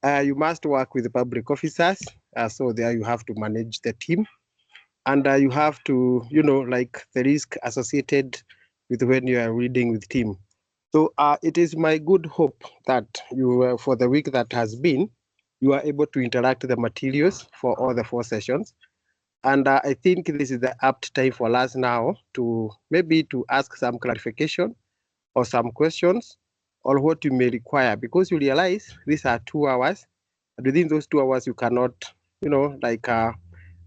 You must work with the public officers. So there you have to manage the team. And you have to, like the risk associated with when you are reading with team. So it is my good hope that you, for the week that has been, you are able to interact the materials for all the 4 sessions. And I think this is the apt time for us now to maybe to ask some clarification or some questions or what you may require, because you realize these are 2 hours. And within those 2 hours, you cannot,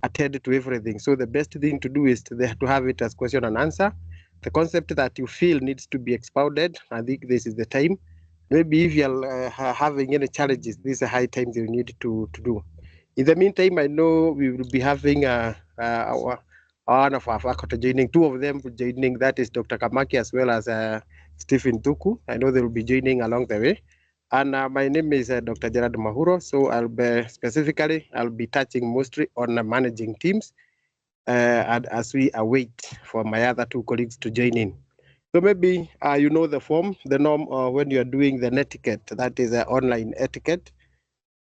attend to everything. So the best thing to do is to have it as question and answer. The concept that you feel needs to be expounded, I think this is the time. Maybe if you're having any challenges, this is a high time you need to do. In the meantime, I know we will be having one of our faculty joining, 2 of them joining, that is Dr. Kamaki as well as Stephen Tuku. I know they will be joining along the way. And my name is Dr. Gerard Mahuro. So I'll be touching mostly on managing teams and as we await for my other 2 colleagues to join in. So maybe you know the form, the norm when you're doing the etiquette, that is online etiquette.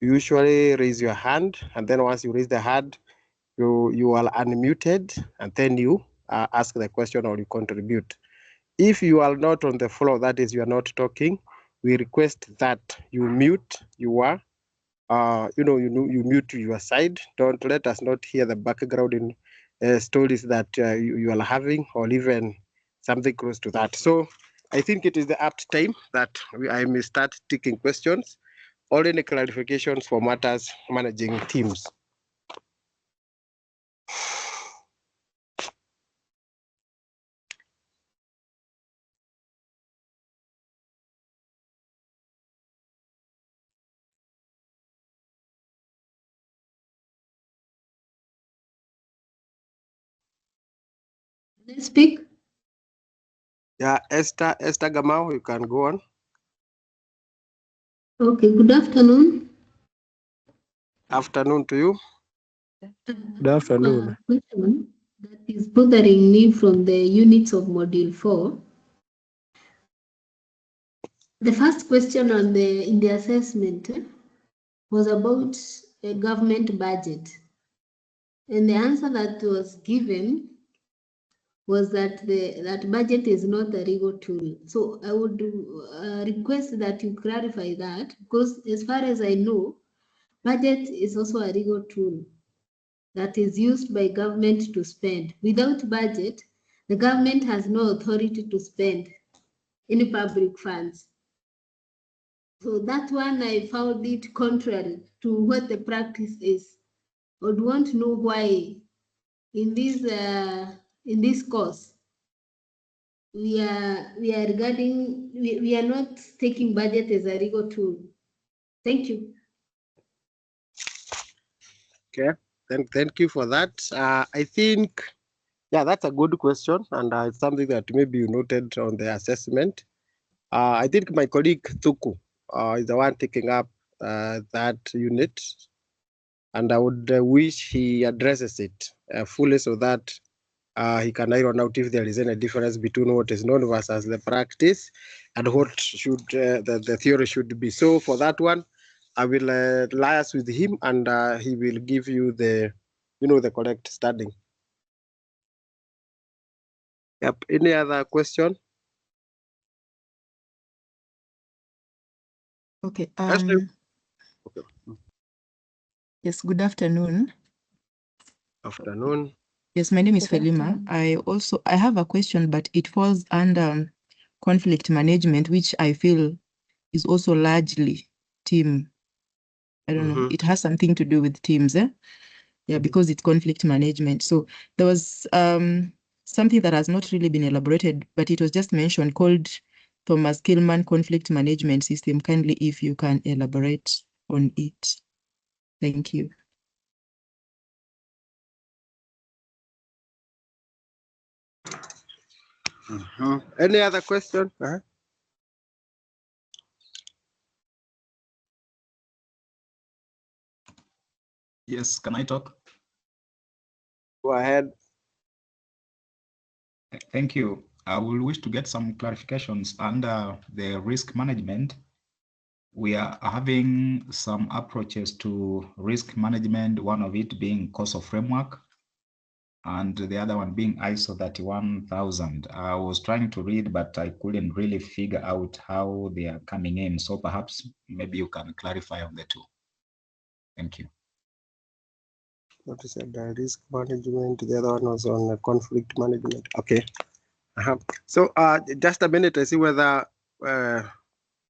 You usually raise your hand, and then once you raise the hand, you are unmuted, and then you ask the question or you contribute. If you are not on the floor, that is, you are not talking, we request that you mute your, you mute your side. Don't let us not hear the background in stories that you are having, or even something close to that. So I think it is the apt time that I may start taking questions or any clarifications for matters managing teams. Can I speak? Yeah, Esther Gamau, you can go on. Okay, good afternoon. Afternoon to you. Good afternoon. A question that is bothering me from the units of Module 4. The first question in the assessment was about a government budget. And the answer that was given was that that budget is not a legal tool. So I would request that you clarify that, because as far as I know, budget is also a legal tool that is used by government to spend. Without budget, the government has no authority to spend any public funds. So that one, I found it contrary to what the practice is. I would want to know why in this course we are not taking budget as a legal tool. Thank you. Okay, thank you for that. I think, yeah, that's a good question, and it's something that maybe you noted on the assessment. I think my colleague Tuku is the one taking up that unit, and I would wish he addresses it fully so that he can iron out if there is any difference between what is known versus the practice and what should the theory should be. So for that one, I will liaise with him, and he will give you the correct studying. Yep. Any other question? Okay. Okay. Yes, good afternoon. Afternoon. Yes, my name is Felima. I have a question, but it falls under conflict management, which I feel is also largely team. I don't know. It has something to do with teams, Yeah, because it's conflict management. So there was something that has not really been elaborated, but it was just mentioned, called Thomas Kilman Conflict Management System. Kindly, if you can elaborate on it. Thank you. Any other question? Yes, can I talk? Go ahead. Thank you. I will wish to get some clarifications under the risk management. we are having some approaches to risk management, one of it being COSO framework, and the other one being ISO 31000. I was trying to read, but I couldn't really figure out how they are coming in. So perhaps maybe you can clarify on the two. Thank you. What is it? The risk management. The other one was on conflict management. Okay. So just a minute, I see whether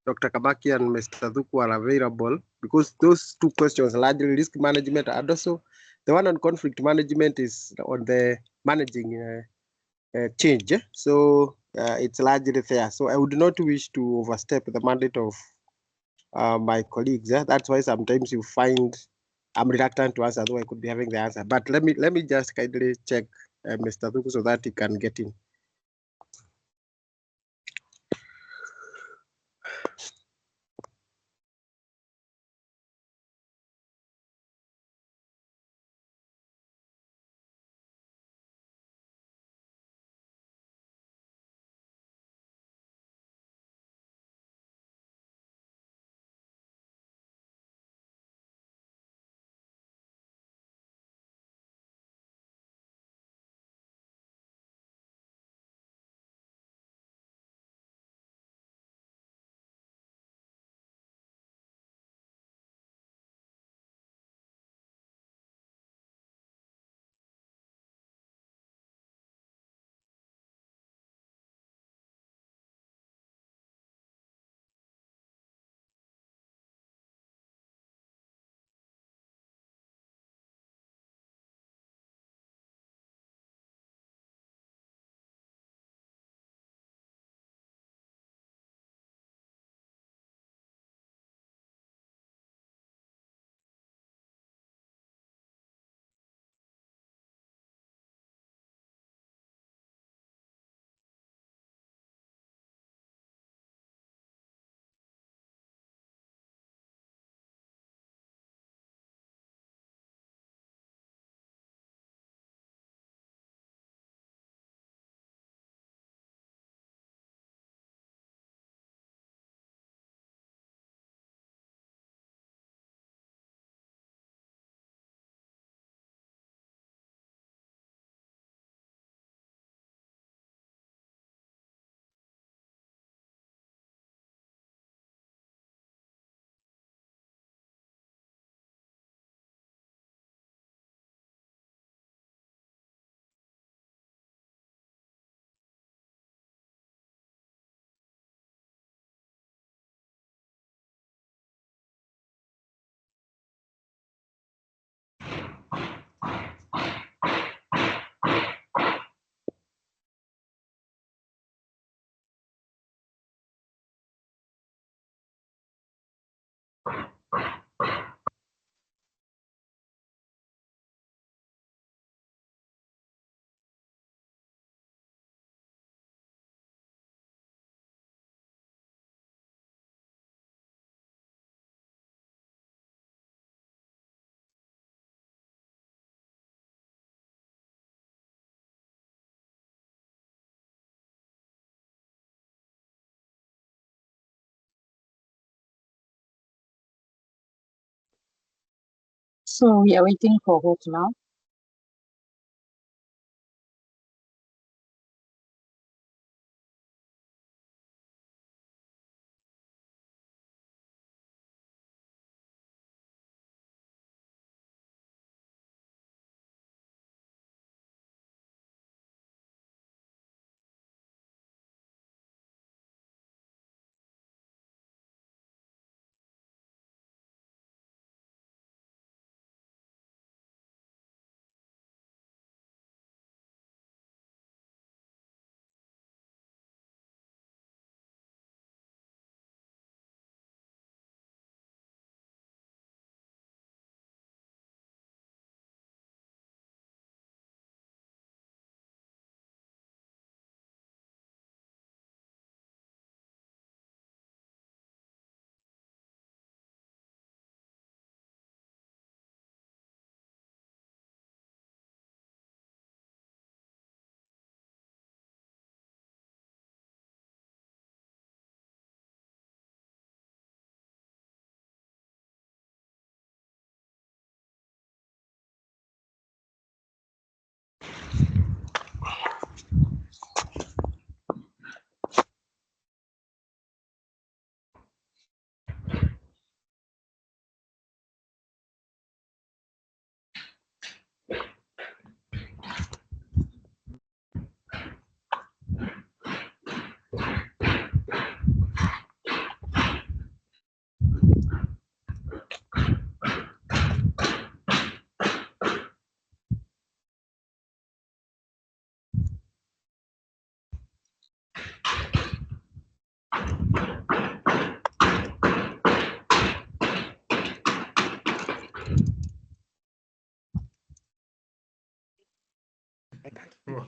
Dr. Kabaki and Mr. Thuku are available, because those two questions, largely risk management, and also the one on conflict management is on the managing change. So it's largely there. So I would not wish to overstep the mandate of my colleagues. That's why sometimes you find I'm reluctant to answer, though I could be having the answer. But let me just kindly check Mr. Thuku so that he can get in. So we are waiting for Hope now.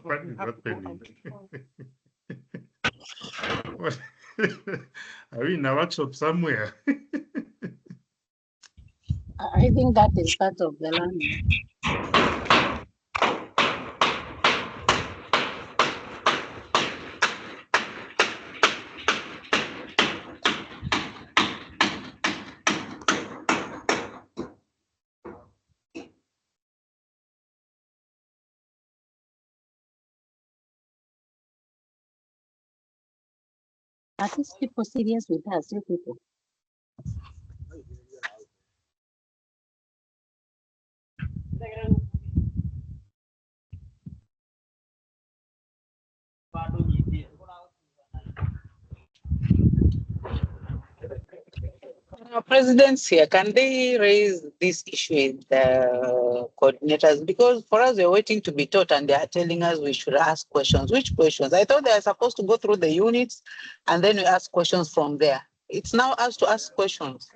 What is happening? What? Are we in a workshop somewhere? I think that is part of the learning. Are these people serious with us, you people? Presidents here, can they raise this issue with the coordinators? Because for us, we're waiting to be taught and they are telling us we should ask questions. Which questions? I thought they are supposed to go through the units and then we ask questions from there. It's now us to ask questions.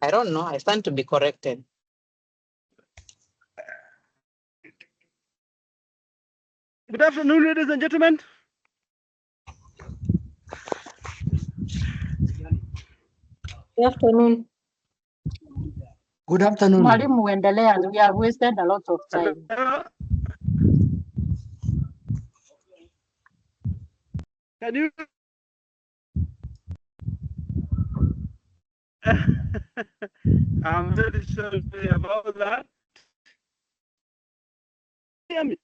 I don't know. I stand to be corrected. Good afternoon, ladies and gentlemen. Good afternoon. Good afternoon. Mwalimu uendelea, we have wasted a lot of time. Can you? I'm very sorry about that. Hear me?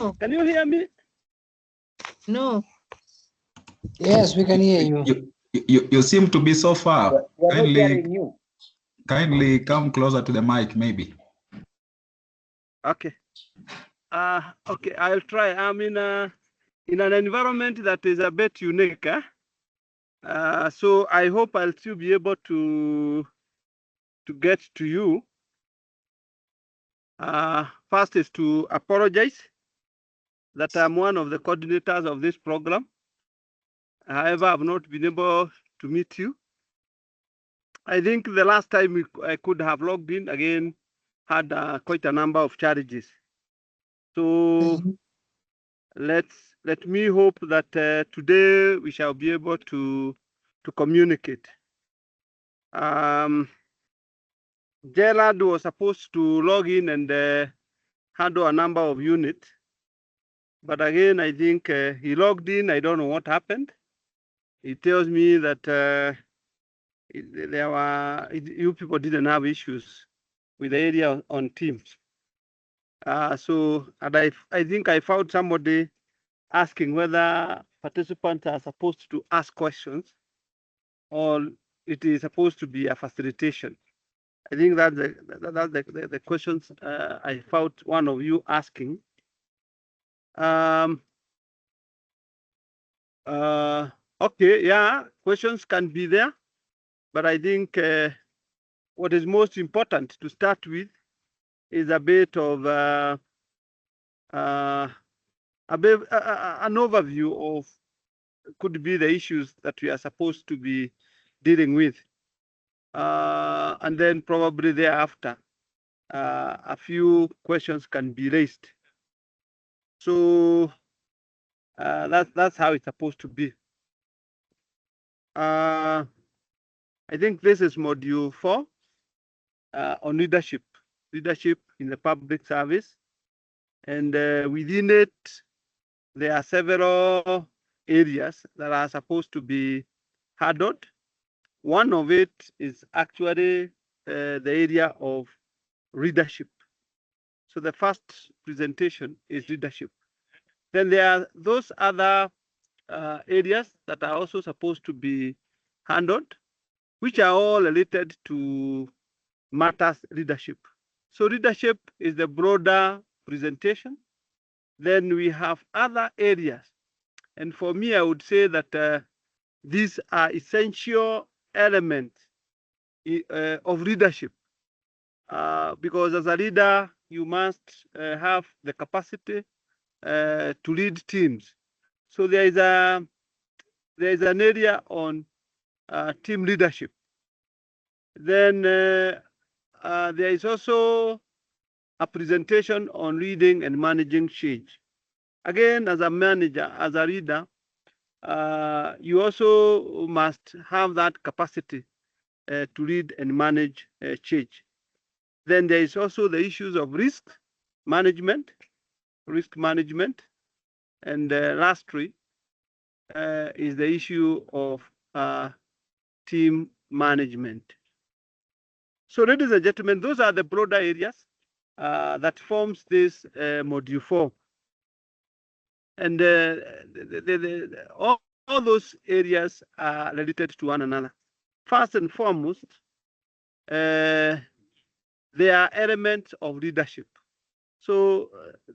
Oh. Can you hear me? No. Yes, we can hear you. You seem to be so far. We're not hearing you. Kindly come closer to the mic, maybe. Okay. Okay, I'll try. I'm in an environment that is a bit unique. So I hope I'll still be able to get to you. First is to apologize that I'm one of the coordinators of this program. However, I've not been able to meet you. I think the last time I could have logged in again had quite a number of challenges. So let me hope that today we shall be able to communicate. Gerald was supposed to log in and handle a number of units, but again, I think he logged in. I don't know what happened. He tells me that you people didn't have issues with the area on Teams. So, and I think I found somebody asking whether participants are supposed to ask questions or it is supposed to be a facilitation. I think that's the questions I found one of you asking. Okay, yeah, questions can be there, but I think what is most important to start with is a bit of an overview of could be the issues that we are supposed to be dealing with. And then probably thereafter, a few questions can be raised. So that's how it's supposed to be. I think this is module 4 on leadership in the public service. And within it, there are several areas that are supposed to be handled. One of it is actually the area of leadership. So the first presentation is leadership. Then there are those other areas that are also supposed to be handled, which are all related to matters leadership. So leadership is the broader presentation. Then we have other areas. And for me, I would say that these are essential elements of leadership. Because as a leader, you must have the capacity to lead teams. So there is an area on team leadership. Then there is also a presentation on reading and managing change. Again, as a manager, as a reader, you also must have that capacity to read and manage change. Then there is also the issues of risk management, and lastly is the issue of team management. So, ladies and gentlemen, those are the broader areas that forms this module 4. And all those areas are related to one another. First and foremost, they are elements of leadership. So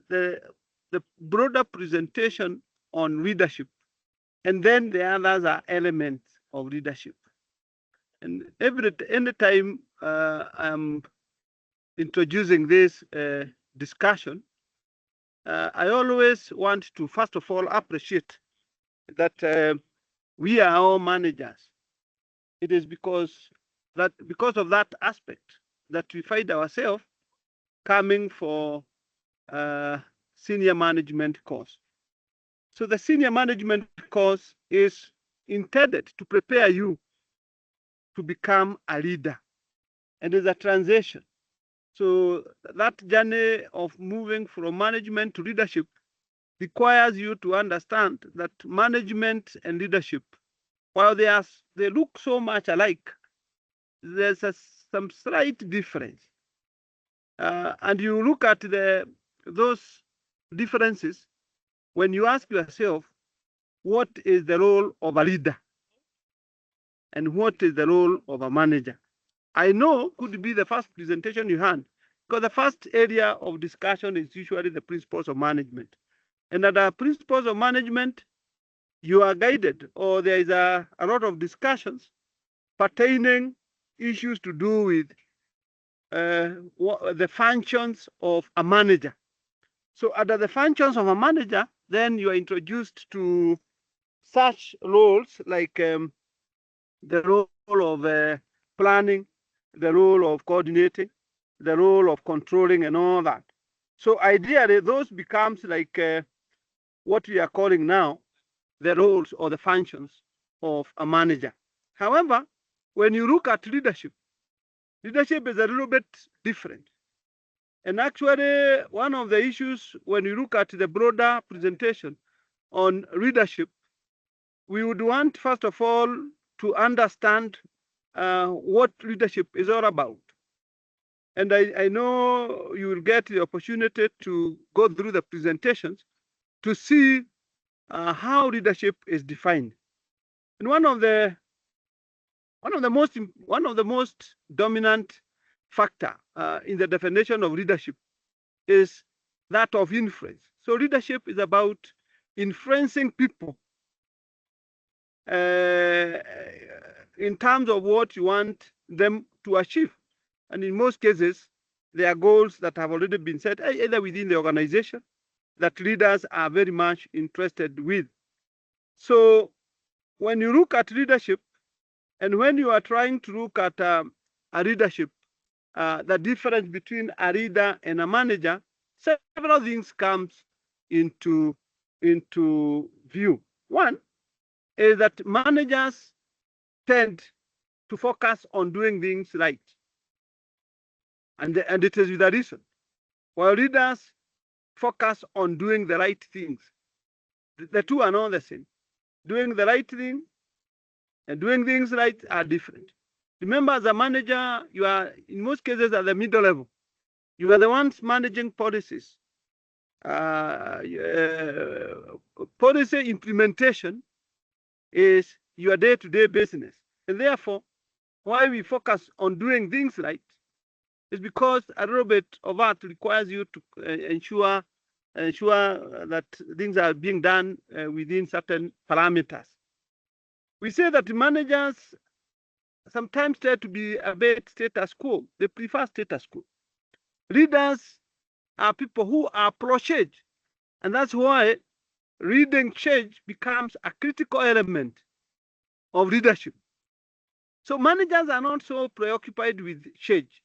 the broader presentation on leadership, and then the others are elements of leadership. And any time I'm introducing this discussion, I always want to first of all appreciate that we are all managers. It is because of that aspect that we find ourselves coming for senior management course. So the senior management course is intended to prepare you to become a leader, and is a transition. So that journey of moving from management to leadership requires you to understand that management and leadership, while they look so much alike, there's some slight difference. And you look at those differences when you ask yourself, what is the role of a leader? And what is the role of a manager? I know could be the first presentation you had, because the first area of discussion is usually the principles of management. And at the principles of management, you are guided, or there is a lot of discussions pertaining issues to do with the functions of a manager. So under the functions of a manager, then you are introduced to such roles like the role of planning, the role of coordinating, the role of controlling, and all that. So ideally, those becomes like what we are calling now the roles or the functions of a manager. However, when you look at leadership is a little bit different. And actually, one of the issues when you look at the broader presentation on leadership, we would want, first of all, to understand what leadership is all about. And I know you will get the opportunity to go through the presentations to see how leadership is defined. And one of the most dominant factor in the definition of leadership is that of influence. So leadership is about influencing people in terms of what you want them to achieve. And in most cases, there are goals that have already been set either within the organization that leaders are very much interested with. So when you look at leadership, and when you are trying to look at a leadership, the difference between a leader and a manager, several things comes into view. One is that managers tend to focus on doing things right, and it is with a reason. While leaders focus on doing the right things, the two are not the same. Doing the right thing and doing things right are different. Remember, as a manager, you are in most cases at the middle level. You are the ones managing policies. Policy implementation is your day-to-day business. And therefore, why we focus on doing things right is because a little bit of that requires you to ensure that things are being done within certain parameters. We say that managers sometimes tend to be a bit status quo. They prefer status quo. Leaders are people who are pro-change. And that's why reading change becomes a critical element of leadership. So managers are not so preoccupied with change.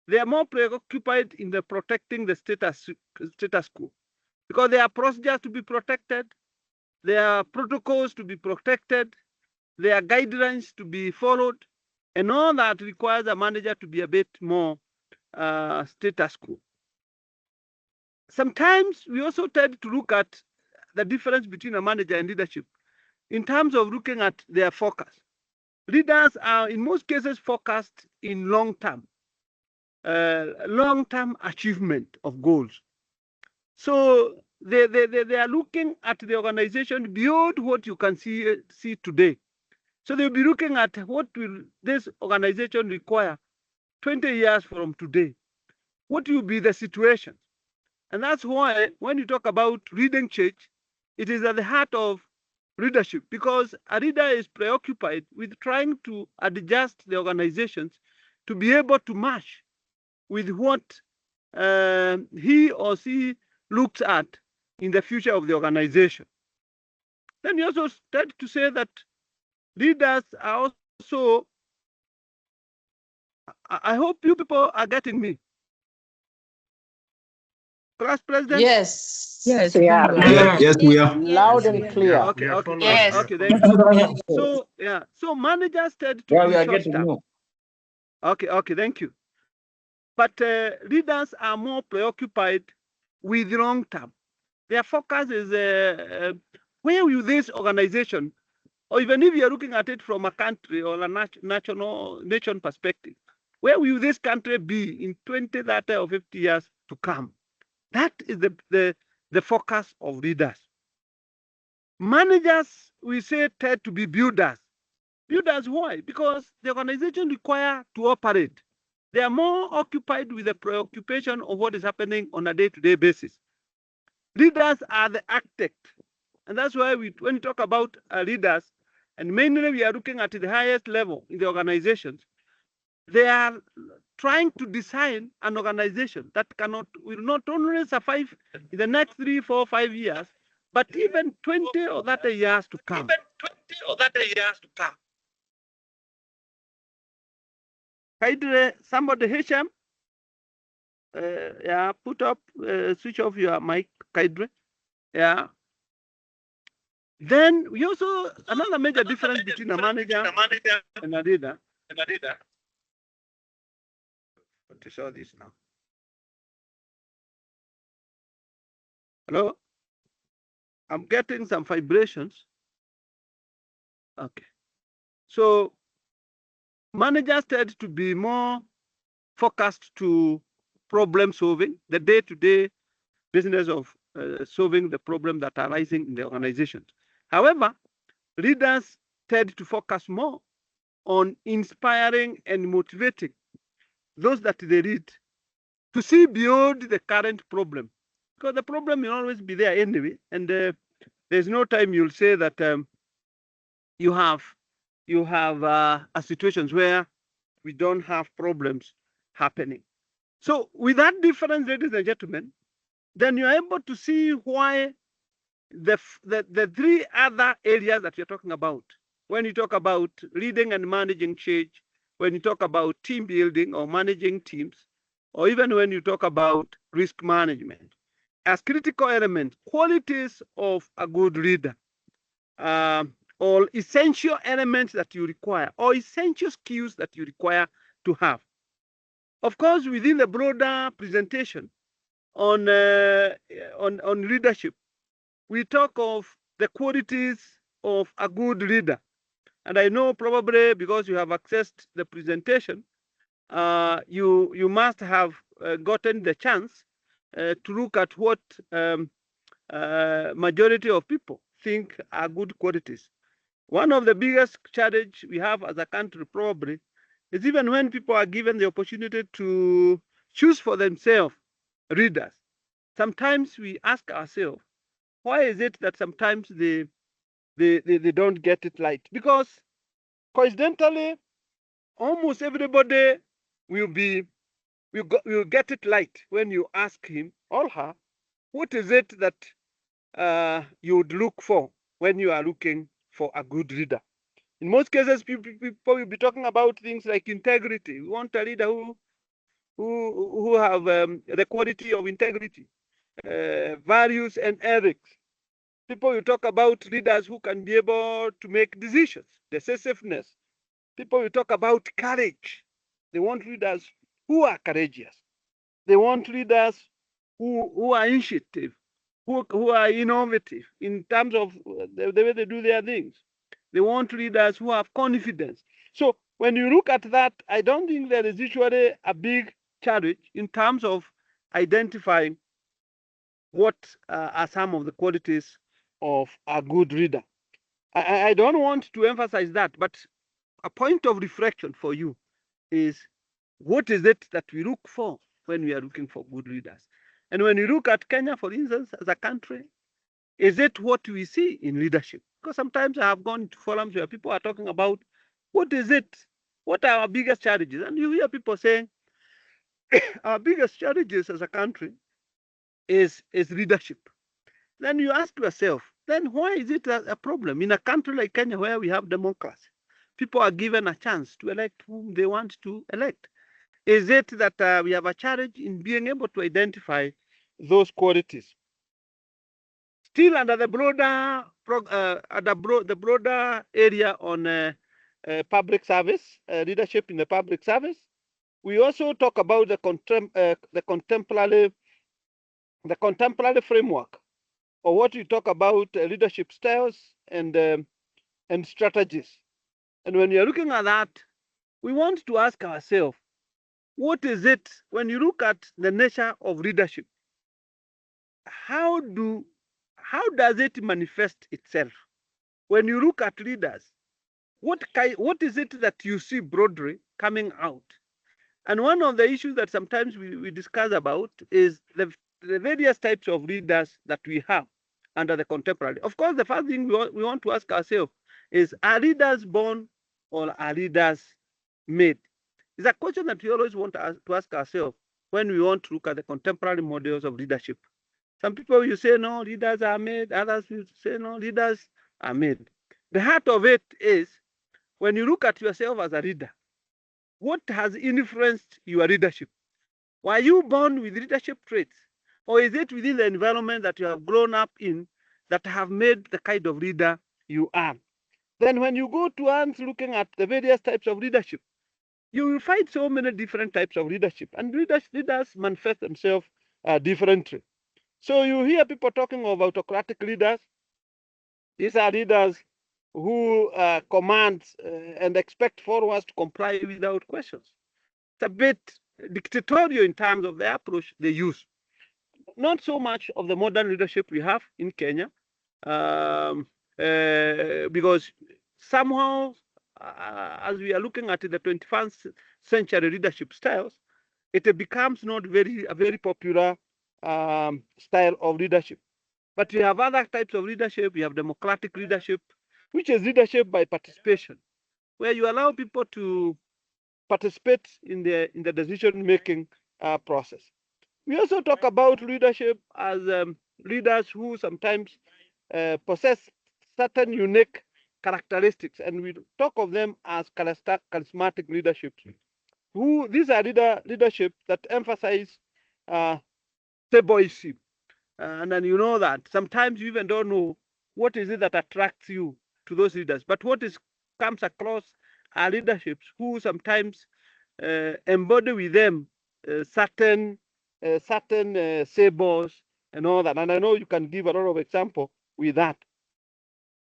they are more preoccupied in the protecting the status quo, because there are procedures to be protected, there are protocols to be protected, there are guidelines to be followed, and all that requires a manager to be a bit more status quo. Sometimes we also tend to look at the difference between a manager and leadership in terms of looking at their focus. Leaders are in most cases focused in long-term achievement of goals. So they are looking at the organization beyond what you can see today. So they'll be looking at what will this organization require 20 years from today. What will be the situation? And that's why when you talk about leading change, it is at the heart of leadership, because a leader is preoccupied with trying to adjust the organizations to be able to match with what he or she looks at in the future of the organization. Then you also start to say that leaders are also, I hope you people are getting me. Class President? Yes. Yes, Yeah. Yes, we are. Loud and clear. Okay, okay. Yes. Okay, thank you. So, yeah, so managers tend to Yeah, we be are short getting term. you. Okay, thank you. But leaders are more preoccupied with long term. Their focus is where will this organization, or even if you're looking at it from a country or a nation perspective, where will this country be in 20, 30, or 50 years to come? That is the focus of leaders. Managers, we say, tend to be builders. Builders, why? Because the organization require to operate. They are more occupied with the preoccupation of what is happening on a day-to-day basis. Leaders are the architect. And that's why when we talk about leaders, and mainly we are looking at the highest level in the organizations, they are trying to design an organization that will not only survive in the next 3, 4, 5 years, but even 20 or 30 years to come. Kaidre, somebody Hisham, yeah, put up, switch off your mic, Kaidre. Yeah. Then we also, another major difference between a manager and a leader. What is all this now? Hello? I'm getting some vibrations. Okay. So managers tend to be more focused to problem solving, the day-to-day business of solving the problem that are arising in the organization. However, leaders tend to focus more on inspiring and motivating those that they lead to see beyond the current problem, because the problem will always be there anyway, and there's no time you'll say that you have situations where we don't have problems happening. So with that difference, ladies and gentlemen, then you're able to see why the 3 other areas that you're talking about, when you talk about leading and managing change, when you talk about team building or managing teams, or even when you talk about risk management, as critical elements, qualities of a good leader, or essential elements that you require, or essential skills that you require to have. Of course, within the broader presentation on leadership, we talk of the qualities of a good leader. And I know probably because you have accessed the presentation, you must have gotten the chance to look at what majority of people think are good qualities. One of the biggest challenge we have as a country probably is even when people are given the opportunity to choose for themselves leaders. Sometimes we ask ourselves, why is it that sometimes they don't get it right? Because coincidentally, almost everybody will get it right when you ask him or her, what is it that you would look for when you are looking for a good leader? In most cases, people will be talking about things like integrity. We want a leader who who have the quality of integrity, values, and ethics. People you talk about leaders who can be able to make decisions, decisiveness. People you talk about courage. They want leaders who are courageous. They want leaders who are initiative, who are innovative in terms of the way they do their things. They want leaders who have confidence. So when you look at that, I don't think there is usually a big challenge in terms of identifying what are some of the qualities of a good leader. I don't want to emphasize that, but a point of reflection for you is what is it that we look for when we are looking for good leaders? And when you look at Kenya, for instance, as a country, is it what we see in leadership? Because sometimes I have gone to forums where people are talking about what is it, what are our biggest challenges? And you hear people saying our biggest challenges as a country is leadership. Then you ask yourself, then why is it a problem in a country like Kenya where we have democracy? People are given a chance to elect whom they want to elect. Is it that we have a challenge in being able to identify those qualities? Still under the broader the broader area on public service, leadership in the public service, we also talk about the contemporary framework, or what we talk about leadership styles and strategies. And when you're looking at that, we want to ask ourselves, what is it when you look at the nature of leadership? How does it manifest itself? When you look at leaders, what is it that you see broadly coming out? And one of the issues that sometimes we discuss about is the various types of leaders that we have under the contemporary. Of course, the first thing we want to ask ourselves is, are leaders born or are leaders made? It's a question that we always want to ask ourselves when we want to look at the contemporary models of leadership. Some people will say, no, leaders are made. Others will say, no, leaders are made. The heart of it is, when you look at yourself as a leader, what has influenced your leadership? Were you born with leadership traits? Or is it within the environment that you have grown up in that have made the kind of leader you are? Then when you go to looking at the various types of leadership, you will find so many different types of leadership, and leaders manifest themselves differently. So you hear people talking of autocratic leaders. These are leaders who command and expect followers to comply without questions. It's a bit dictatorial in terms of the approach they use. Not so much of the modern leadership we have in Kenya, because somehow, as we are looking at the 21st century leadership styles, it becomes not a very popular style of leadership. But we have other types of leadership. We have democratic leadership, which is leadership by participation, where you allow people to participate in the decision-making process. We also talk about leadership as leaders who sometimes possess certain unique characteristics, and we talk of them as charismatic leadership. These are leadership that emphasize stability. And then you know that sometimes you even don't know what is it that attracts you to those leaders. But comes across are leaderships who sometimes embody with them certain symbols and all that. And I know you can give a lot of example with that.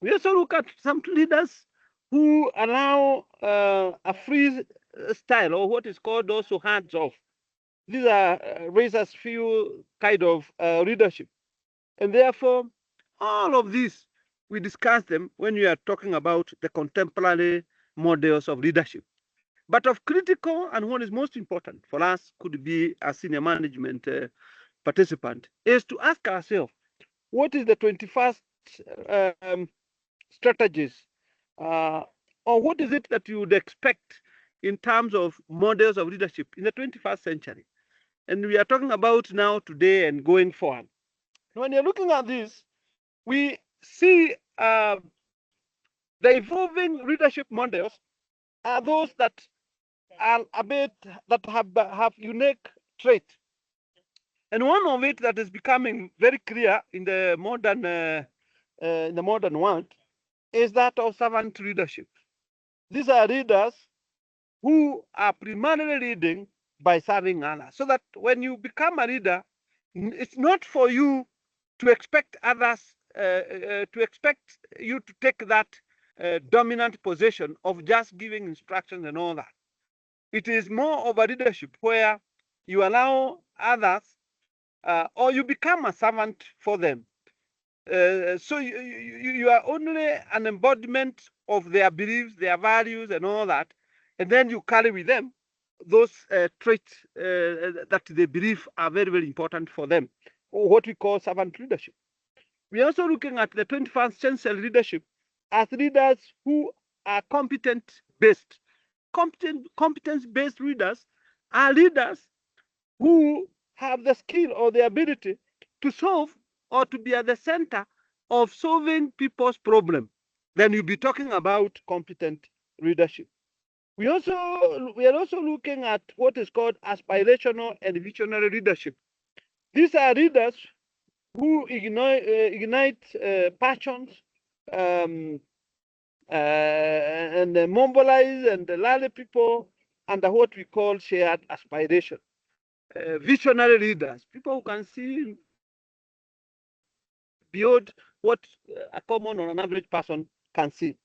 We also look at some leaders who allow a free style, or what is called also hands off. These are razor's few kind of leadership. And therefore, all of these, we discuss them when we are talking about the contemporary models of leadership. But of critical, and what is most important for us could be a senior management participant, is to ask ourselves, what is the 21st strategies, or what is it that you would expect in terms of models of leadership in the 21st century? And we are talking about now, today, and going forward. When you're looking at this, we see the evolving leadership models are those that are a bit that have unique traits. And one of it that is becoming very clear in the modern world is that of servant leadership. These are leaders who are primarily leading by serving others. So that when you become a leader, it's not for you to expect others, to expect you to take that dominant position of just giving instructions and all that. It is more of a leadership where you allow others or you become a servant for them. So you are only an embodiment of their beliefs, their values, and all that. And then you carry with them those traits that they believe are very, very important for them, or what we call servant leadership. We're also looking at the 21st century leadership as leaders who are competence-based. Competence-based leaders are leaders who have the skill or the ability to solve or to be at the center of solving people's problem. Then you'll be talking about competent leadership. We are also looking at what is called aspirational and visionary leadership. These are leaders who ignite passions and mobilize and rally people under what we call shared aspiration. Visionary leaders, people who can see beyond what a common or an average person can see.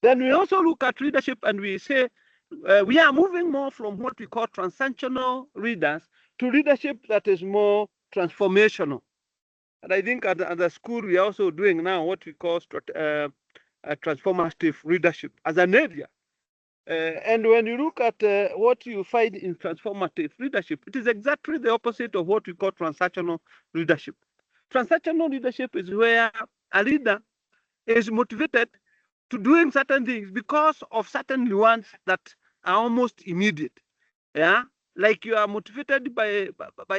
Then we also look at leadership and we say we are moving more from what we call transactional leaders to leadership that is more transformational. And I think at the school, we are also doing now what we call transformative leadership as an area. And when you look at what you find in transformative leadership, it is exactly the opposite of what we call transactional leadership. Transactional leadership is where a leader is motivated to doing certain things because of certain rewards that are almost immediate. Yeah, like you are motivated by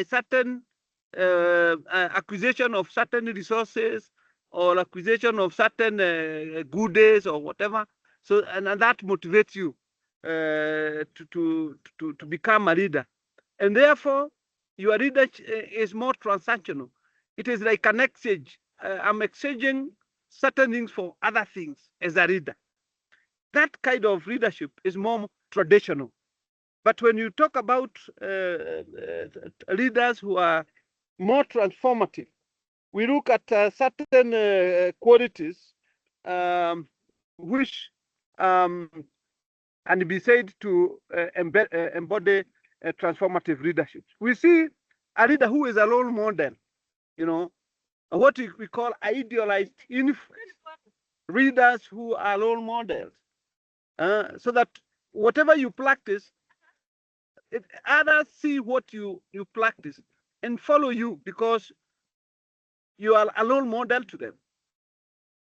certain acquisition of certain resources or acquisition of certain goodies or whatever. So and that motivates you to become a leader, and therefore your leader is more transactional. It is like an exchange. I'm exchanging certain things for other things as a leader. That kind of leadership is more traditional. But when you talk about leaders who are more transformative, we look at certain qualities which can be said to embody transformative leadership. We see a leader who is a role model, what we call idealized influence. Leaders who are role models, so that whatever you practice, others see what you practice and follow you because you are a role model to them.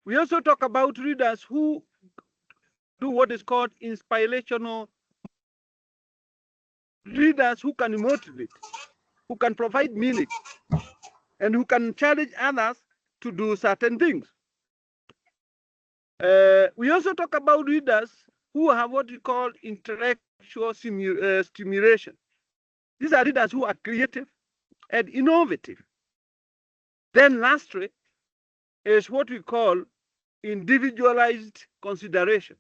We also talk about leaders who do what is called inspirational leaders, who can motivate, who can provide meaning, and who can challenge others to do certain things. We also talk about leaders who have what we call intellectual stimulation. These are leaders who are creative and innovative. Then lastly is what we call individualized consideration.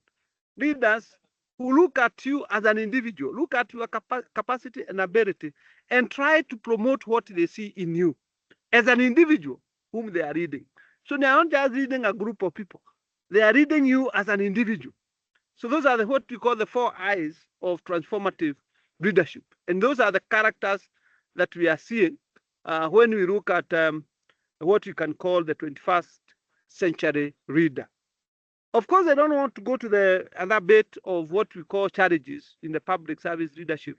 Leaders who look at you as an individual, look at your capacity and ability, and try to promote what they see in you as an individual whom they are leading. So they are not just leading a group of people. They are leading you as an individual. So those are what we call the 4 I's of transformative leadership. And those are the characters that we are seeing when we look at what we can call the 21st century leader. Of course, I don't want to go to the other bit of what we call challenges in the public service leadership.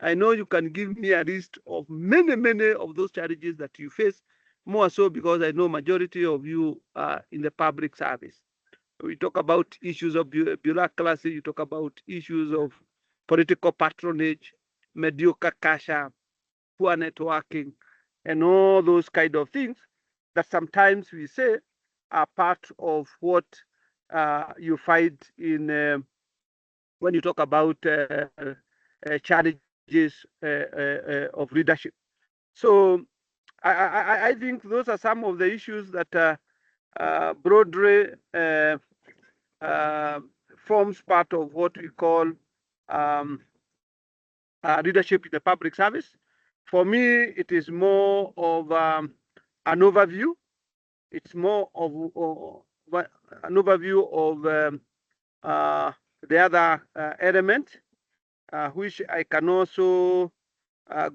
I know you can give me a list of many, many of those challenges that you face, more so because I know majority of you are in the public service. We talk about issues of bureaucracy, you talk about issues of political patronage, mediocre cash, poor networking, and all those kind of things that sometimes we say are part of what you find in when you talk about challenges of leadership. So I think those are some of the issues that broadly forms part of what we call leadership in the public service. For me, it is more of an overview. It's more of an overview of the other element, which I can also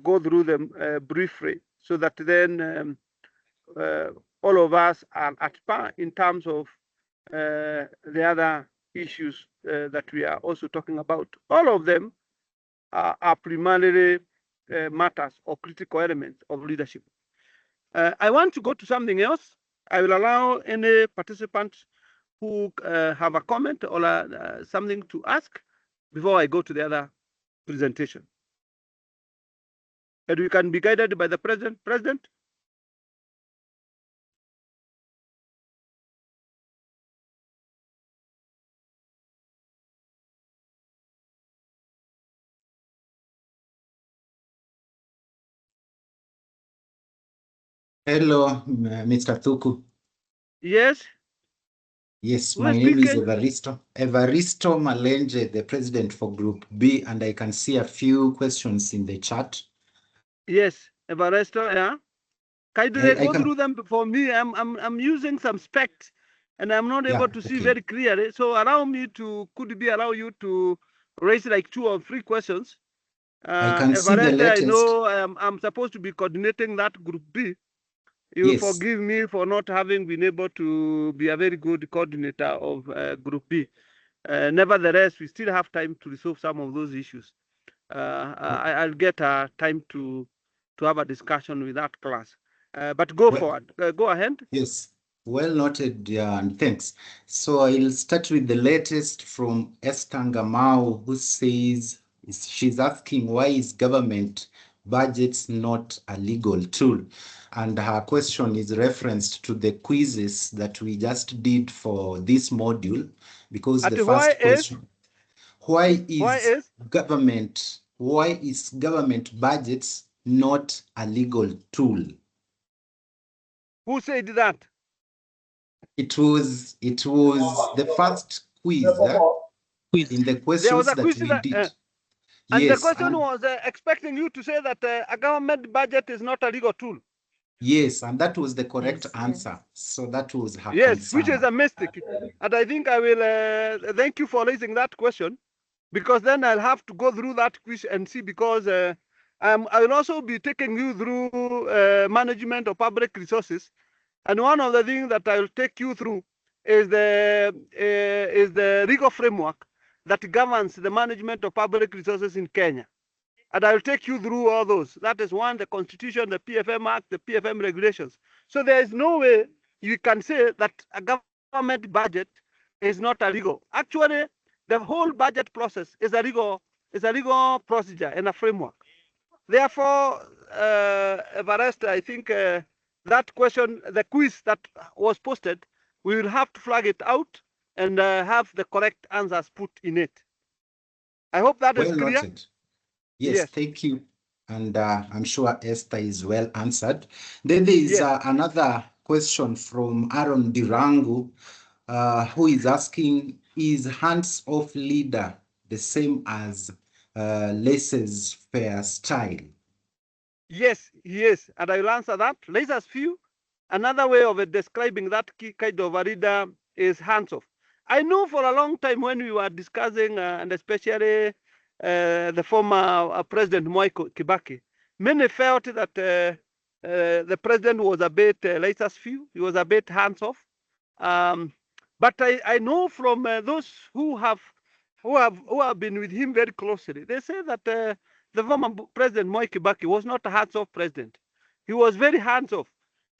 go through them briefly, so that then all of us are at par in terms of the other issues that we are also talking about. All of them are primarily matters or critical elements of leadership. I want to go to something else. I will allow any participants who have a comment or something to ask before I go to the other presentation. And we can be guided by the president. President? Hello, Mr. Thuku. Yes. Yes, Who my is name is speaking? Evaristo Malenje, the president for Group B, and I can see a few questions in the chat. Yes, Evaristo, yeah. Kindly I go can, through them for me. I'm using some specs and I'm not able to see okay. very clearly. So allow me to, allow you to raise like 2 or 3 questions? I can see the Evaristo, I latest. know I'm supposed to be coordinating that Group B. You Yes. forgive me for not having been able to be a very good coordinator of Group B. Nevertheless, we still have time to resolve some of those issues. I'll get time to have a discussion with that class. But go forward. Go ahead. Yes, well noted, and thanks. So I'll start with the latest from Esther Ngamau, who says she's asking, why is government budgets not a legal tool? And her question is referenced to the quizzes that we just did for this module, because the first question, why is government budgets not a legal tool? Who said that? It was the first quiz in the questions that we did. And the question was expecting you to say that a government budget is not a legal tool. Yes, and that was the correct answer. So that was her concern. Which is a mistake. And I think I will thank you for raising that question, because then I'll have to go through that quiz and see, because I will also be taking you through management of public resources. And one of the things that I'll take you through is the legal framework that governs the management of public resources in Kenya. And I'll take you through all those. That is one, the Constitution, the PFM Act, the PFM regulations. So there is no way you can say that a government budget is not illegal. Actually, the whole budget process is a legal procedure and a framework. Therefore, Everest, I think that question, the quiz that was posted, we will have to flag it out and have the correct answers put in it. I hope that is clear. Noted. Yes, thank you. And I'm sure Esther is well answered. Then there is another question from Aaron Dirangu, who is asking, is hands-off leader the same as laissez-faire style? Yes, he is. And I will answer that. Laissez-faire, another way of describing that kind of a leader is hands-off. I know for a long time when we were discussing, and especially the former President Mwai Kibaki, many felt that the president was a bit laissez-faire. He was a bit hands-off. But I know from those who have been with him very closely, they say that the former President Mwai Kibaki was not a hands-off president. He was very hands-off.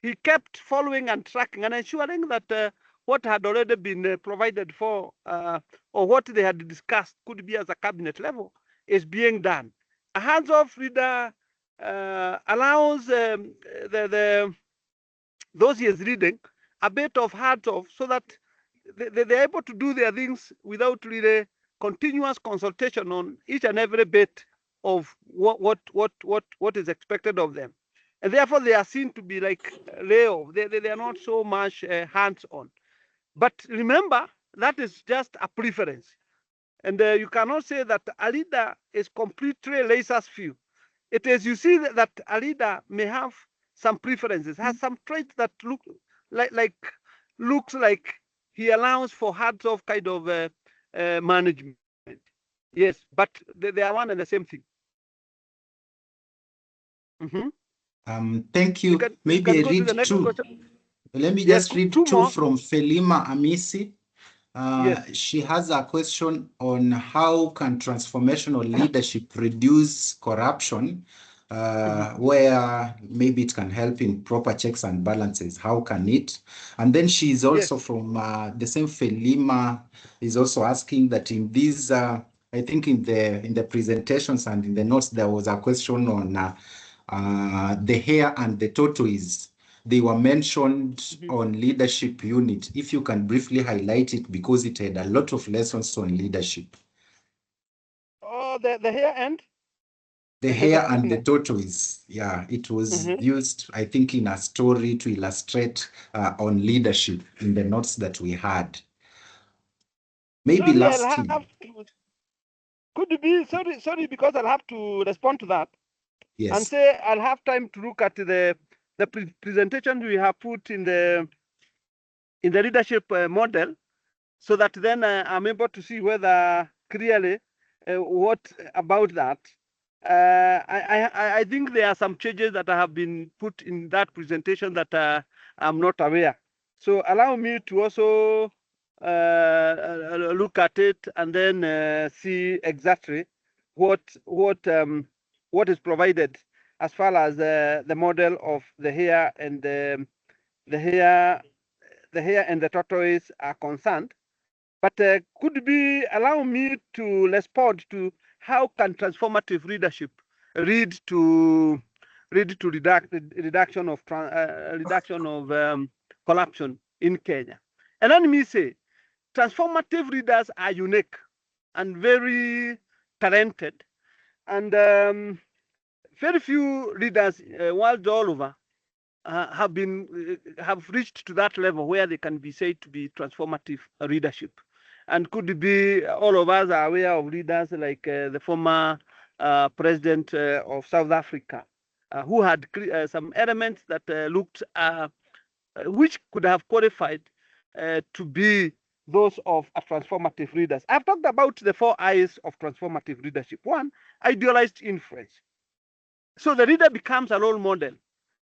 He kept following and tracking and ensuring that what had already been provided for or what they had discussed could be as a cabinet level is being done. A hands-off leader allows those he is leading a bit of hands-off, so that they're able to do their things without really continuous consultation on each and every bit of what is expected of them, and therefore they are seen to be like layoff. They are not so much hands-on. But remember, that is just a preference, and you cannot say that a leader is completely laissez-faire. It is, you see that a leader may have some preferences, has some traits that looks like he allows for hands-off kind of management. Yes, but they are one and the same thing. Thank you. Maybe I read two. Let me just read two from Felima Amisi. She has a question on how can transformational leadership reduce corruption, where maybe it can help in proper checks and balances. How can it? And then she is also from the same Felima is also asking that in these, I think in the presentations and in the notes, there was a question on the hare and the tortoise. They were mentioned on leadership unit. If you can briefly highlight it, because it had a lot of lessons on leadership. Oh, the hare and? The hare and the tortoise. Yeah, it was used, I think, in a story to illustrate on leadership in the notes that we had. Maybe lastly. Could it be, sorry, because I'll have to respond to that. Yes. And say I'll have time to look at the presentation we have put in the leadership model, so that then I'm able to see whether clearly what about that. I think there are some changes that have been put in that presentation that I'm not aware. So allow me to also look at it and then see exactly what is provided as far as the model of the hare and the hare and the tortoise are concerned. But could be allow me to respond to how can transformative leadership lead to reduction of corruption in Kenya. And let me say, transformative leaders are unique and very talented, and very few leaders world all over have reached to that level where they can be said to be transformative leadership. And could be all of us are aware of leaders like the former president of South Africa, who had some elements that looked which could have qualified to be those of a transformative leaders. I've talked about the 4 I's of transformative leadership. 1, idealized influence. So the leader becomes a role model.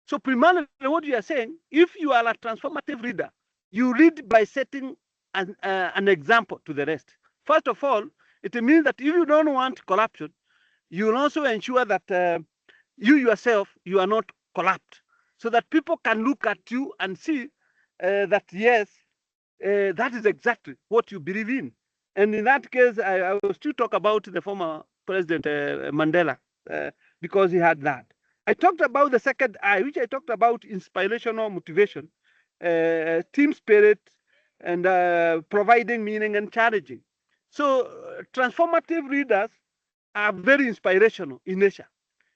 So primarily what you are saying, if you are a transformative leader, you lead by setting an example to the rest. First of all, it means that if you don't want corruption, you will also ensure that you yourself, you are not corrupt, so that people can look at you and see that, yes, that is exactly what you believe in. And in that case, I will still talk about the former President Mandela, because he had that. I talked about the second I, which I talked about inspirational motivation, team spirit, and providing meaning and challenging. So transformative leaders are very inspirational in nature.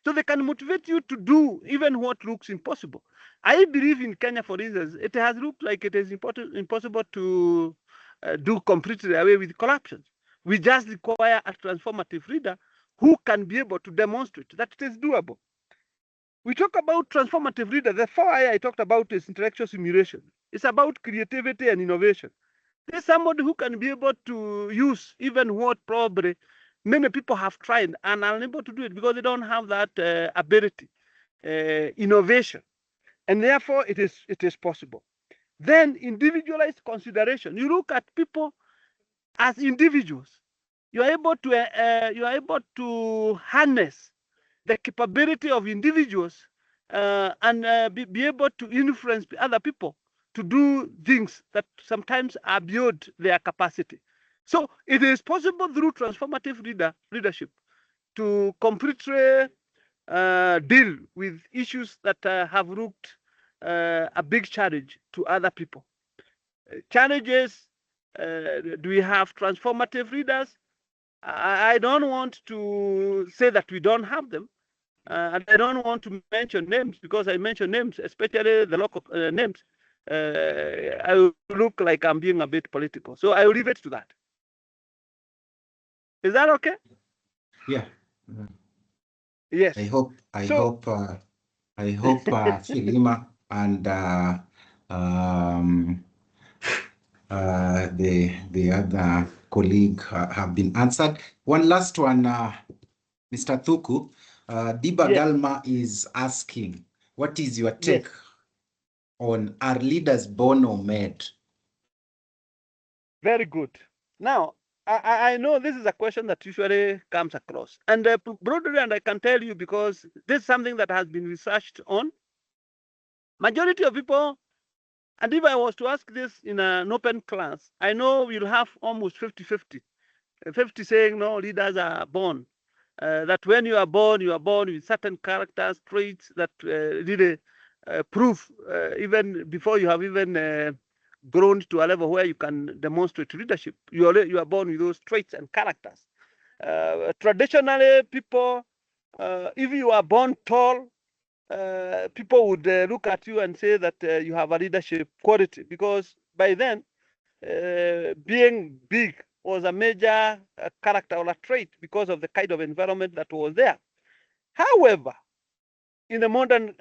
So they can motivate you to do even what looks impossible. I believe in Kenya, for instance, it has looked like it is impossible to do completely away with corruption. We just require a transformative leader who can be able to demonstrate that it is doable. We talk about transformative leader. The 4 I talked about is intellectual simulation. It's about creativity and innovation. There's somebody who can be able to use even what probably many people have tried and are unable to do it because they don't have that ability, innovation, and therefore it is possible. Then individualized consideration. You look at people as individuals. You are able to harness the capability of individuals and be able to influence other people to do things that sometimes are beyond their capacity. So it is possible through transformative leadership to completely deal with issues that have looked a big challenge to other people. Challenges, do we have transformative leaders? I don't want to say that we don't have them, and I don't want to mention names, because I mention names, especially the local names. I will look like I'm being a bit political, so I will leave it to that. Is that okay? Yeah. Yes. I hope Philima and the other colleague have been answered. One last one, Mr. Thuku. Diba Yes. Galma is asking, what is your take on, are leaders born or made? Very good. Now, I know this is a question that usually comes across. And broadly, and I can tell you, because this is something that has been researched on. Majority of people, and if I was to ask this in an open class, I know we'll have almost 50-50. 50 saying, no, leaders are born. That when you are born with certain characters, traits that really prove, even before you have even grown to a level where you can demonstrate leadership, you are born with those traits and characters. Traditionally, people, if you are born tall, people would look at you and say that you have a leadership quality, because by then, being big was a major character or a trait because of the kind of environment that was there. However, in the modern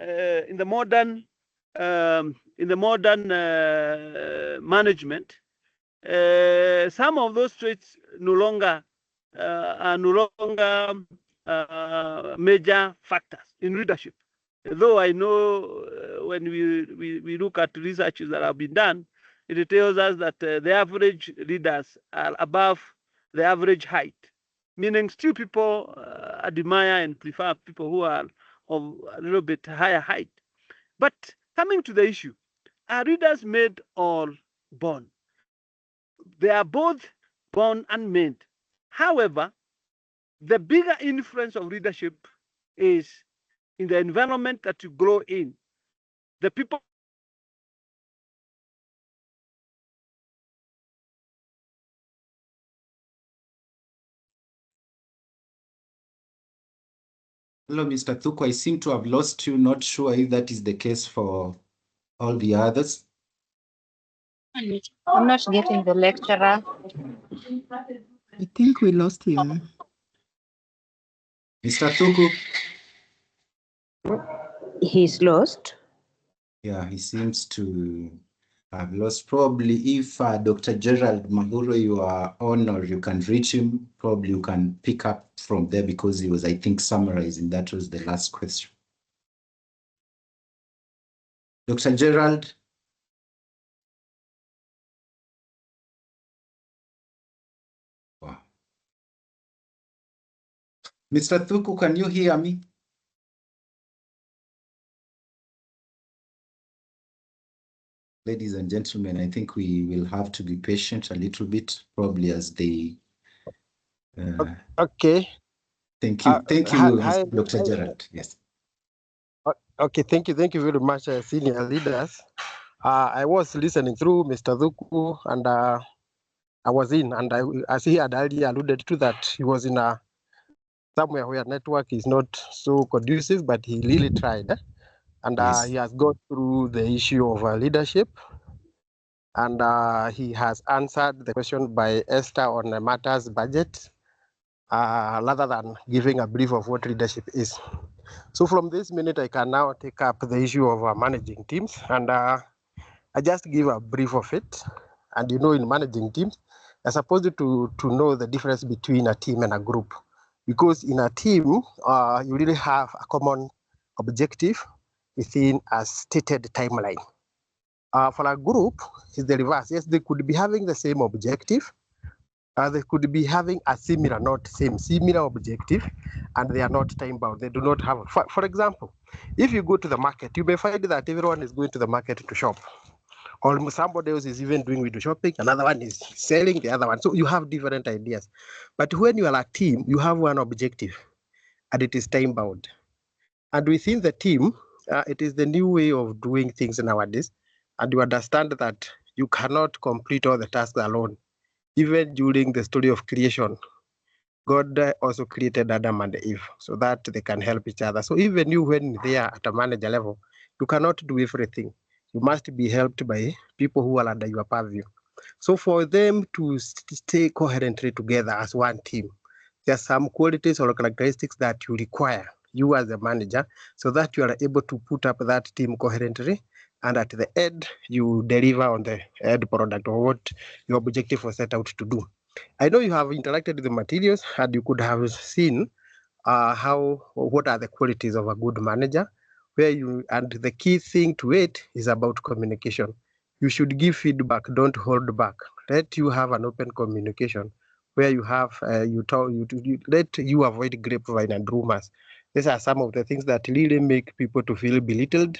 management, some of those traits no longer are no longer major factors in leadership. Though I know when we look at researches that have been done, it tells us that the average leaders are above the average height, meaning still people admire and prefer people who are of a little bit higher height. But coming to the issue, are leaders made or born? They are both born and made. However, the bigger influence of leadership is in the environment that you grow in. The people Hello, Mr. Thuku. I seem to have lost you. Not sure if that is the case for all the others. I'm not getting the lecturer. I think we lost him. Mr. Thuku? He's lost. Yeah, he seems to have lost. Probably if Dr. Gerald Mahuro, you are on or you can reach him, probably you can pick up from there, because he was, I think, summarizing. That was the last question. Dr. Gerald? Wow. Mr. Thuku, can you hear me? Ladies and gentlemen, I think we will have to be patient a little bit, probably as they... Okay. Thank you. Thank you, Hi, Dr. Gerald. Yes. Okay, thank you very much, senior leaders. I was listening through Mr. Thuku, and I was in, and as he had earlier alluded to, that he was in somewhere where network is not so conducive, but he really tried. And Yes. he has gone through the issue of leadership, and he has answered the question by Esther on the matters budget, rather than giving a brief of what leadership is. So from this minute, I can now take up the issue of managing teams, and I just give a brief of it. And in managing teams, you're supposed to know the difference between a team and a group, because in a team, you really have a common objective within a stated timeline. For a group, it's the reverse. Yes, they could be having the same objective. They could be having a similar, not same, similar objective, and they are not time bound. They do not have. For example, if you go to the market, you may find that everyone is going to the market to shop. Or somebody else is even doing window shopping, another one is selling the other one. So you have different ideas. But when you are a team, you have one objective, and it is time bound. And within the team, it is the new way of doing things nowadays. And you understand that you cannot complete all the tasks alone. Even during the story of creation, God also created Adam and Eve so that they can help each other. So even you, when they are at a manager level, you cannot do everything. You must be helped by people who are under your purview. So for them to stay coherently together as one team, there are some qualities or characteristics that you require, you as a manager, so that you are able to put up that team coherently, and at the end, you deliver on the end product or what your objective was set out to do. I know you have interacted with the materials and you could have seen what are the qualities of a good manager, and the key thing to it is about communication. You should give feedback, don't hold back. Let you have an open communication where you have let you avoid grapevine and rumors. These are some of the things that really make people to feel belittled,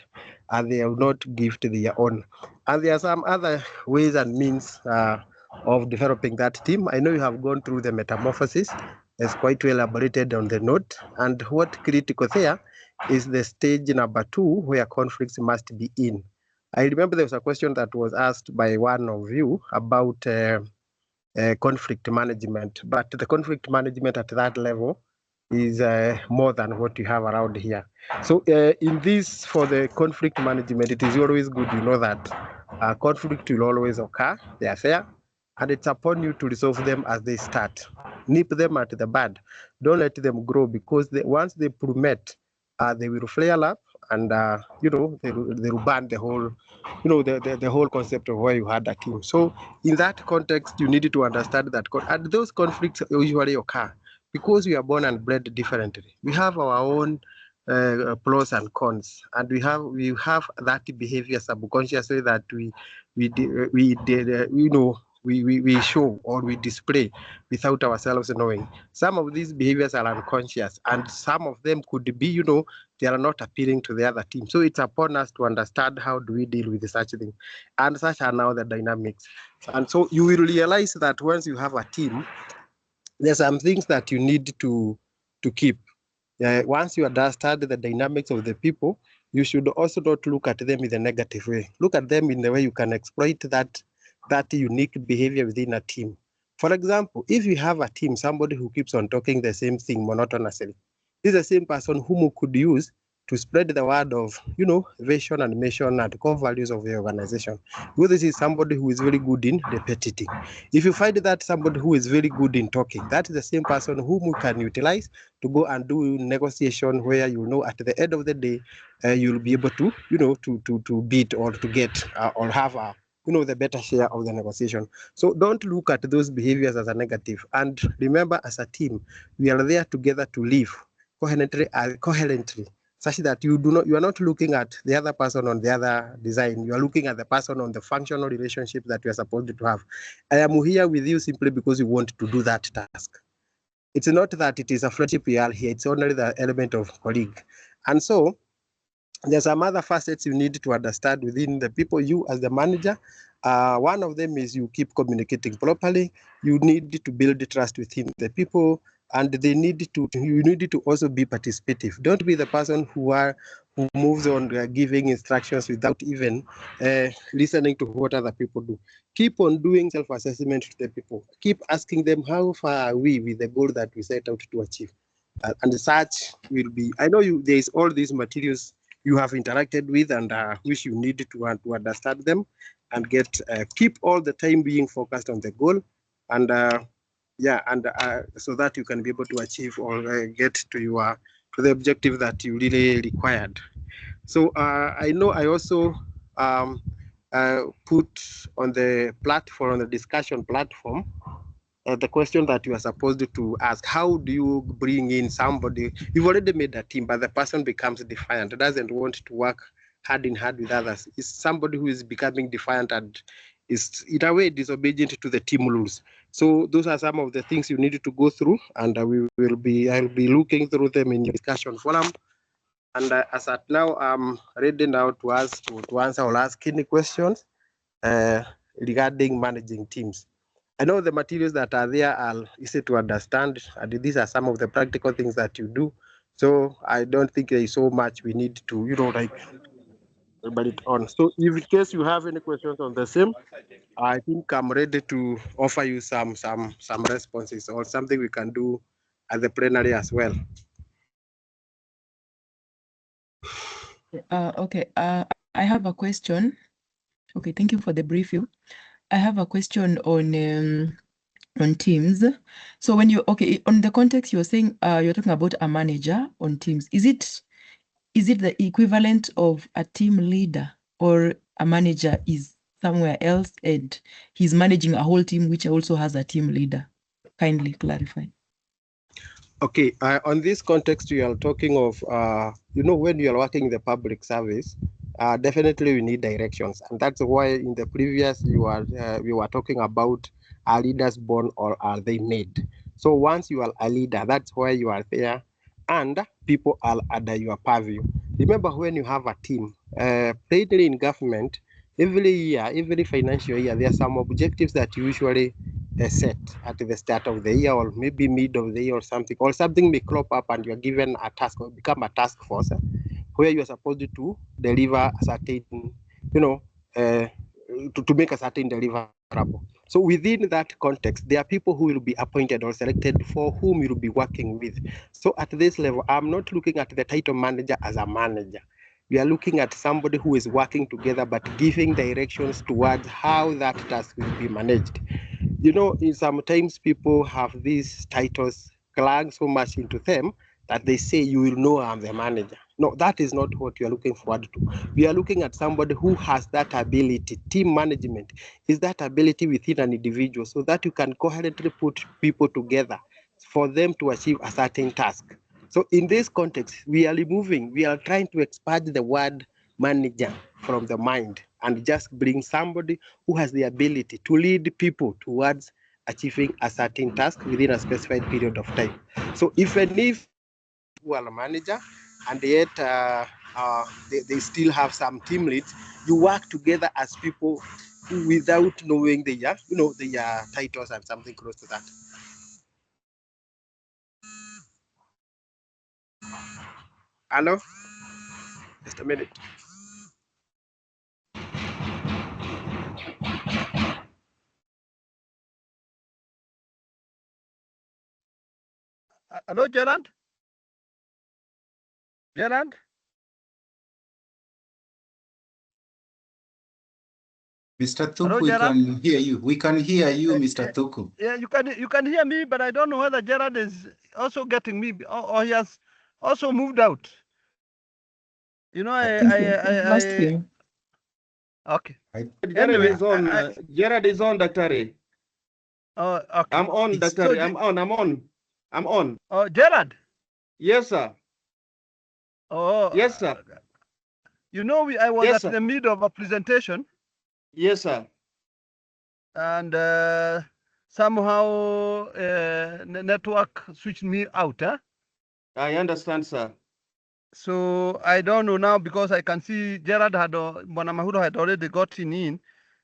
and they will not give to their own. And there are some other ways and means of developing that team. I know you have gone through the metamorphosis. It's quite well elaborated on the note. And what critical there is the stage number 2, where conflicts must be in. I remember there was a question that was asked by one of you about conflict management, but the conflict management at that level is more than what you have around here. So in this, for the conflict management, it is always good, you know, that conflict will always occur. They are there, and it's upon you to resolve them as they start. Nip them at the bud. Don't let them grow, because once they plummet, they will flare up, and they will burn the whole, the whole concept of where you had a team. So in that context, you need to understand that, and those conflicts usually occur because we are born and bred differently. We have our own pros and cons, and we have that behavior subconsciously that we show or we display without ourselves knowing. Some of these behaviors are unconscious, and some of them could be, they are not appealing to the other team. So it's upon us to understand how do we deal with such things, and such are now the dynamics. And so you will realize that once you have a team, there's some things that you need to keep. Once you understand the dynamics of the people, you should also not look at them in a negative way. Look at them in the way you can exploit that unique behavior within a team. For example, if you have a team, somebody who keeps on talking the same thing monotonously, this is the same person whom you could use to spread the word of, vision and mission and core values of the organization. Because this is somebody who is very good in repeating. If you find that somebody who is very good in talking, that is the same person whom you can utilize to go and do negotiation, where at the end of the day, you'll be able to, to beat or to get or have a the better share of the negotiation. So don't look at those behaviors as a negative. And remember, as a team, we are there together to live coherently, such that you are not looking at the other person on the other design. You are looking at the person on the functional relationship that we are supposed to have. I am here with you simply because you want to do that task. It's not that it is a friendship we are here. It's only the element of colleague. And so there's some other facets you need to understand within the people, you as the manager. One of them is you keep communicating properly. You need to build trust within the people, and you need to also be participative. Don't be the person who moves on giving instructions without even listening to what other people do. Keep on doing self-assessment to the people. Keep asking them, how far are we with the goal that we set out to achieve? And such will be, I know there is all these materials you have interacted with, and which you need to understand them and keep all the time being focused on the goal, and so that you can be able to achieve or get to the objective that you really required. So I know I also put on the platform, on the discussion platform, the question that you are supposed to ask: how do you bring in somebody? You've already made a team, but the person becomes defiant, doesn't want to work hand in hand with others. Is somebody who is becoming defiant and is in a way disobedient to the team rules. So those are some of the things you need to go through, and I'll be looking through them in your discussion forum. And as at now, I'm ready now to answer or ask any questions regarding managing teams. I know the materials that are there are easy to understand, and these are some of the practical things that you do. So I don't think there is so much we need to, but it on. So if in case you have any questions on the same, I think I'm ready to offer you some responses or something we can do at the plenary as well. Okay, I have a question. Okay, thank you for the briefing. I have a question on Teams. So when you, okay, on the context you're saying, you're talking about a manager on Teams. Is it the equivalent of a team leader, or a manager is somewhere else and he's managing a whole team which also has a team leader? Kindly clarify. Okay, on this context, we are talking of, when you are working in the public service, definitely we need directions. And that's why in the previous, we were talking about, are leaders born or are they made? So once you are a leader, that's why you are there, and people are under your purview. Remember, when you have a team, lately in government, every year, every financial year, there are some objectives that you usually set at the start of the year, or maybe mid of the year, or something may crop up and you're given a task or become a task force where you're supposed to deliver a certain, to make a certain deliverable. So within that context, there are people who will be appointed or selected for whom you'll be working with. So at this level, I'm not looking at the title manager as a manager. We are looking at somebody who is working together but giving directions towards how that task will be managed. Sometimes people have these titles clung so much into them that they say, you will know I'm the manager. No, that is not what we are looking forward to. We are looking at somebody who has that ability. Team management is that ability within an individual, so that you can coherently put people together for them to achieve a certain task. So in this context, we are trying to expand the word manager from the mind and just bring somebody who has the ability to lead people towards achieving a certain task within a specified period of time. So even if you are a manager and yet they still have some team leads, you work together as people without knowing their titles and something close to that. Hello? Just a minute. Hello, Gerard? Gerard? Mr. Thuku, Hello, we Gerard? can hear you. We can hear you, Mr. Thuku. Yeah, you can hear me, but I don't know whether Gerard is also getting me, or he has also moved out. Lost him. Okay. Gerard Anyway, is on. Gerard is on, Dr. Ray. Oh, okay. I'm on, Dr. So Ray. I'm on. Oh, Gerard. Yes, sir. Oh, yes, sir. I was Yes, at the middle of a presentation. Yes, sir. And somehow network switched me out. I understand, sir. So I don't know now, because I can see Gerard Bonamahuro had already gotten in.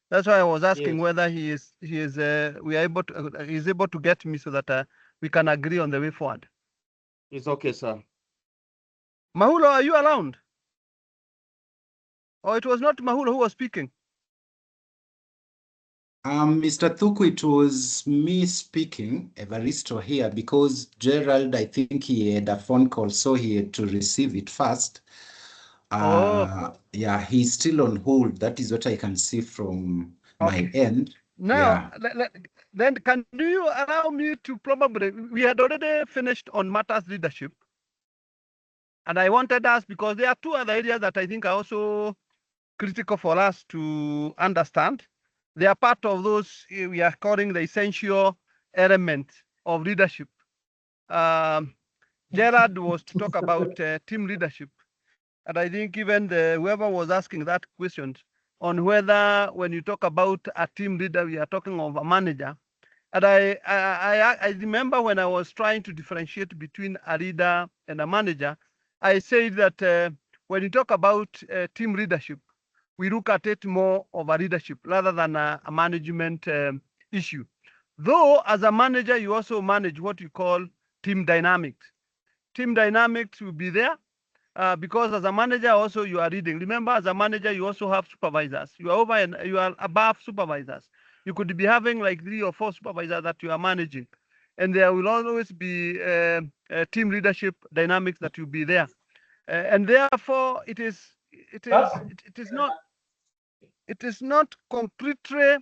That's why I was asking whether he's able to get me, so that we can agree on the way forward. It's okay, sir. Mahulo, are you around? Or it was not Mahulo who was speaking? Mr. Thuku, it was me speaking, Evaristo here, because Gerald, I think he had a phone call, so he had to receive it first. Yeah, he's still on hold. That is what I can see from my end. Now, then can you allow me to we had already finished on matters leadership. And I wanted us, because there are two other areas that I think are also critical for us to understand. They are part of those we are calling the essential element of leadership. Gerard was to talk about team leadership. And I think even whoever was asking that question on whether when you talk about a team leader, we are talking of a manager. And I remember when I was trying to differentiate between a leader and a manager, I said that when you talk about team leadership, we look at it more of a leadership rather than a management issue. Though as a manager, you also manage what you call team dynamics. Team dynamics will be there because as a manager also you are leading. Remember, as a manager, you also have supervisors. You are over and you are above supervisors. You could be having like 3 or 4 supervisors that you are managing. and there will always be team leadership dynamics that will be there, and therefore it is not completely,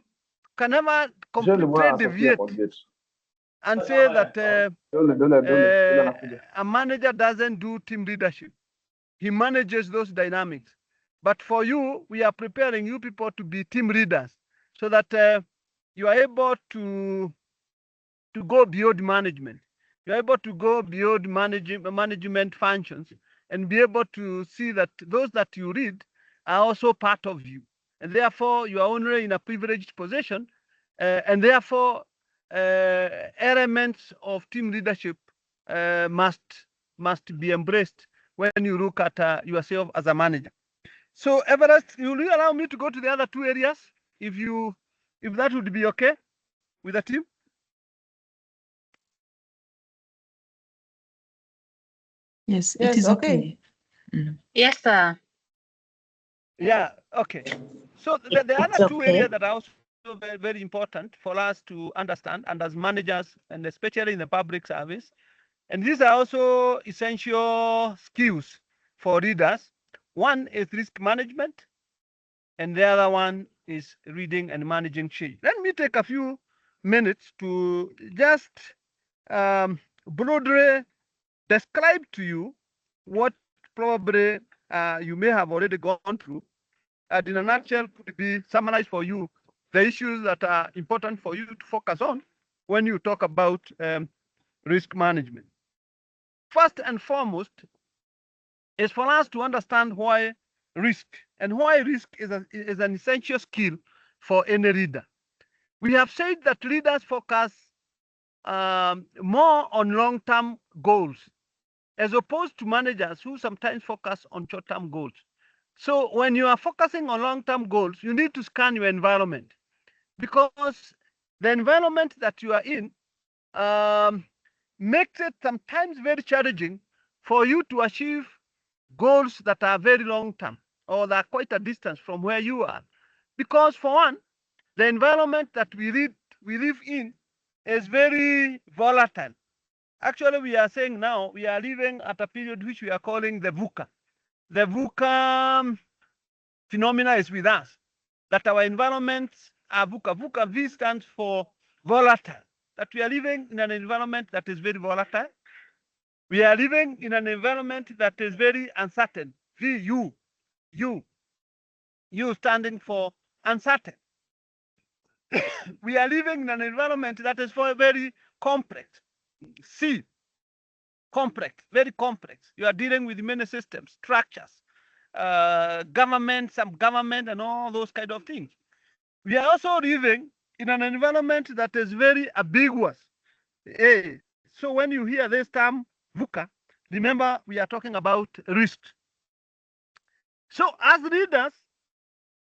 can never completely deviate and say that a manager doesn't do team leadership. He manages those dynamics. But for you, we are preparing you people to be team leaders so that you are able to go beyond management. You're able to go beyond management functions and be able to see that those that you lead are also part of you. And therefore, you are only in a privileged position. And therefore, elements of team leadership must be embraced when you look at yourself as a manager. So, Everest, will you allow me to go to the other two areas, if that would be okay with the team? Yes, it is okay. Yes, sir. Yeah, okay. So the other two areas that are also very, very important for us to understand, and as managers, and especially in the public service, and these are also essential skills for leaders. One is risk management, and the other one is reading and managing change. Let me take a few minutes to just broadly describe to you what probably you may have already gone through, and in a nutshell could be summarized for you the issues that are important for you to focus on when you talk about risk management. First and foremost is for us to understand why risk is an essential skill for any leader. We have said that leaders focus more on long-term goals as opposed to managers who sometimes focus on short-term goals. So when you are focusing on long-term goals, you need to scan your environment, because the environment that you are in makes it sometimes very challenging for you to achieve goals that are very long-term or that are quite a distance from where you are. Because for one, the environment that we live in is very volatile. Actually, we are saying now we are living at a period which we are calling the VUCA. The VUCA phenomena is with us, that our environments are VUCA. VUCA, V stands for volatile, that we are living in an environment that is very volatile. We are living in an environment that is very uncertain. VU, U standing for uncertain. We are living in an environment that is very complex. C, complex, very complex. You are dealing with many systems, structures, government, some government, and all those kind of things. We are also living in an environment that is very ambiguous. So when you hear this term VUCA, remember we are talking about risk. So as leaders,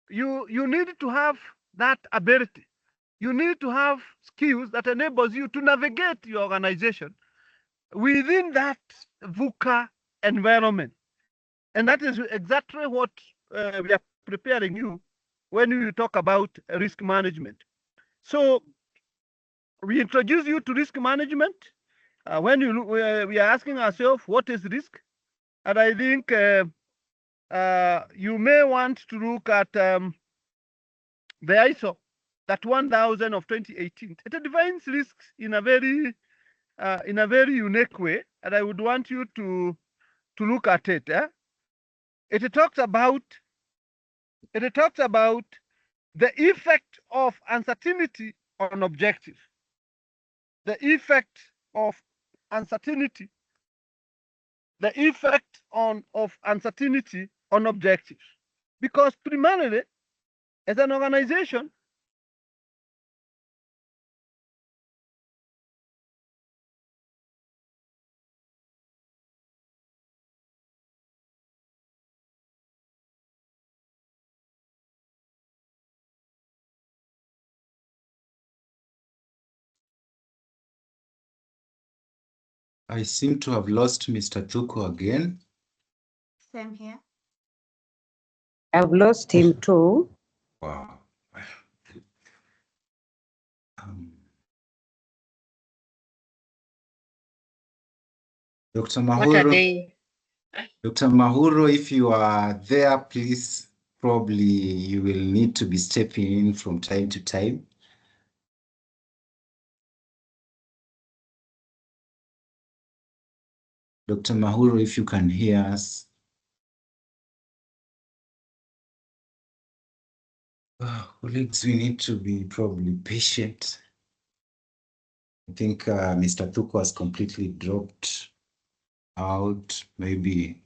you need to have that ability. You need to have skills that enables you to navigate your organization within that VUCA environment. And that is exactly what we are preparing you when we talk about risk management. So we introduce you to risk management. When we are asking ourselves, what is risk? And I think you may want to look at the ISO, that 1000 of 2018. It defines risks in a very unique way, and I would want you to look at it. It talks about the effect of uncertainty on objectives. The effect of uncertainty. The effect of uncertainty on objectives. Because primarily, as an organization, I seem to have lost Mr. Thuku again. Same here. I've lost him too. Wow. Dr. What are Mahuro, they? Dr. Mahuro, if you are there, please, probably you will need to be stepping in from time to time. Dr. Mahuro, if you can hear us. Colleagues, we need to be probably patient. I think Mr. Thuko has completely dropped out. Maybe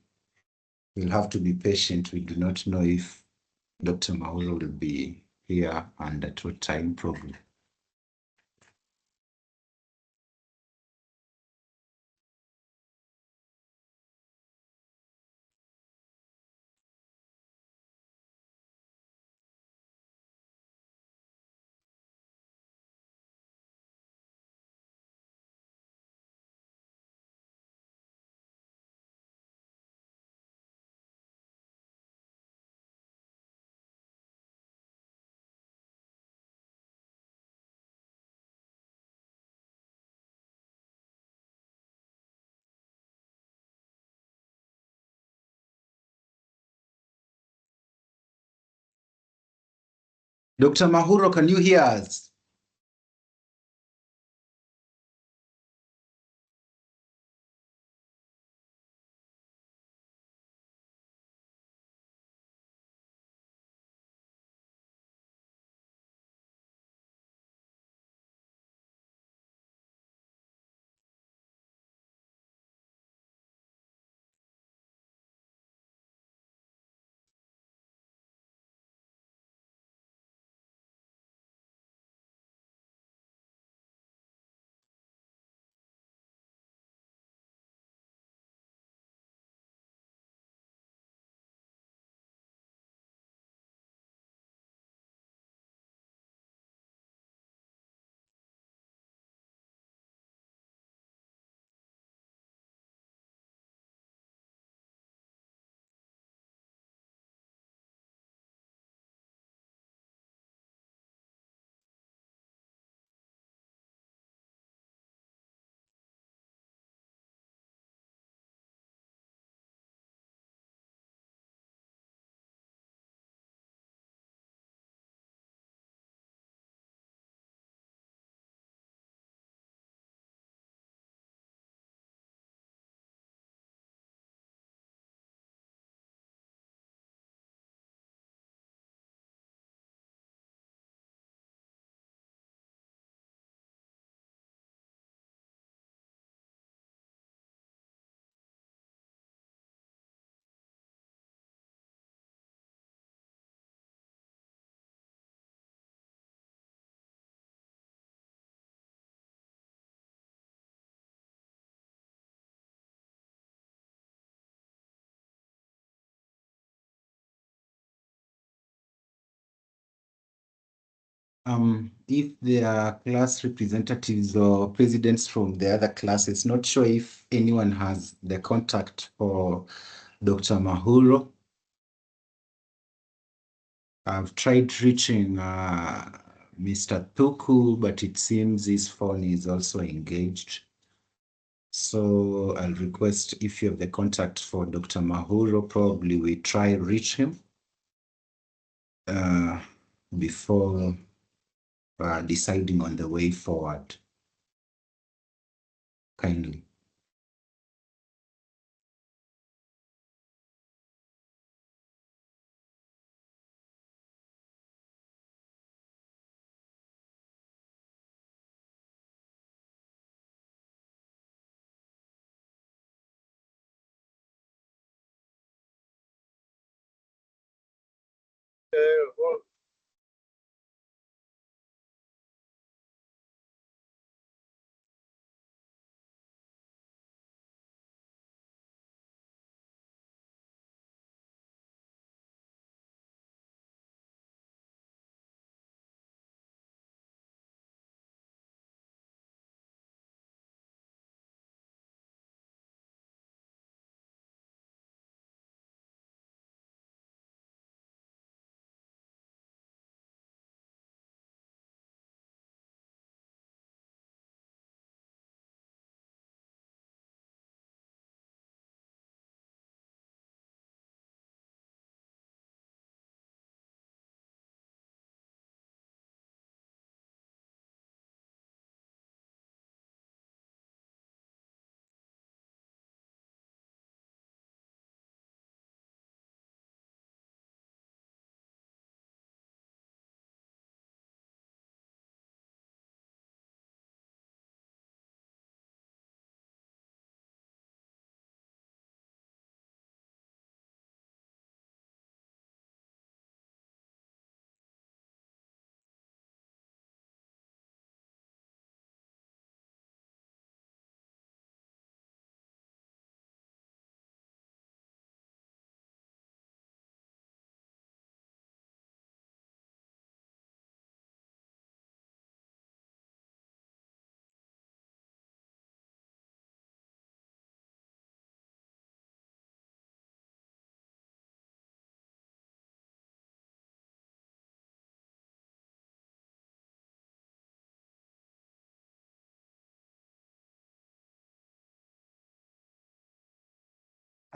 we'll have to be patient. We do not know if Dr. Mahuro will be here and at what time, probably. Dr. Mahuro, can you hear us? If there are class representatives or presidents from the other classes, not sure if anyone has the contact for Dr. Mahuro. I've tried reaching Mr. Thuku, but it seems his phone is also engaged. So I'll request if you have the contact for Dr. Mahuro, probably we try reach him before deciding on the way forward. Kindly.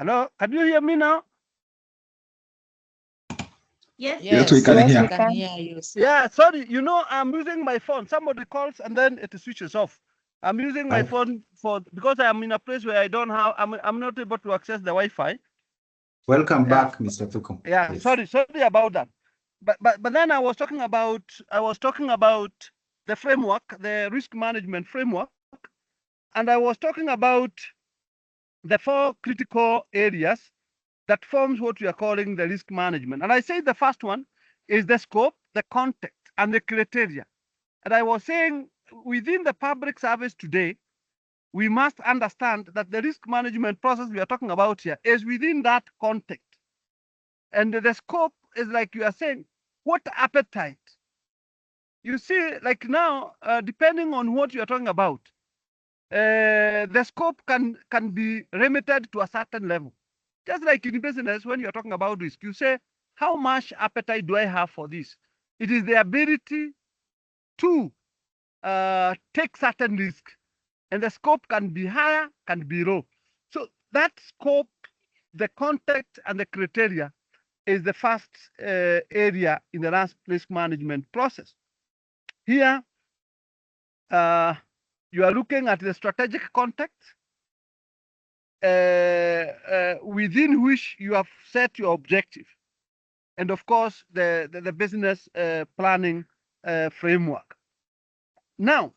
Hello, can you hear me now? Yes, we can hear. you. Yeah, sorry, you know, I'm using my phone. Somebody calls and then it switches off. I'm using my phone because I'm in a place where I don't have, I'm not able to access the Wi-Fi. Welcome back, Mr. Tukum. Yeah, Yes. sorry about that. But then I was talking about the framework, the risk management framework, and I was talking about the 4 critical areas that forms what we are calling the risk management. And I say the first one is the scope, the context, and the criteria. And I was saying within the public service today, we must understand that the risk management process we are talking about here is within that context. And the scope is like you are saying, what appetite? You see, like now, depending on what you are talking about, the scope can be limited to a certain level. Just like in business, when you're talking about risk, you say, how much appetite do I have for this? It is the ability to take certain risk. And the scope can be higher, can be low. So that scope, the context, and the criteria is the first area in the risk management process. Here, you are looking at the strategic context within which you have set your objective. And of course, the business planning framework. Now,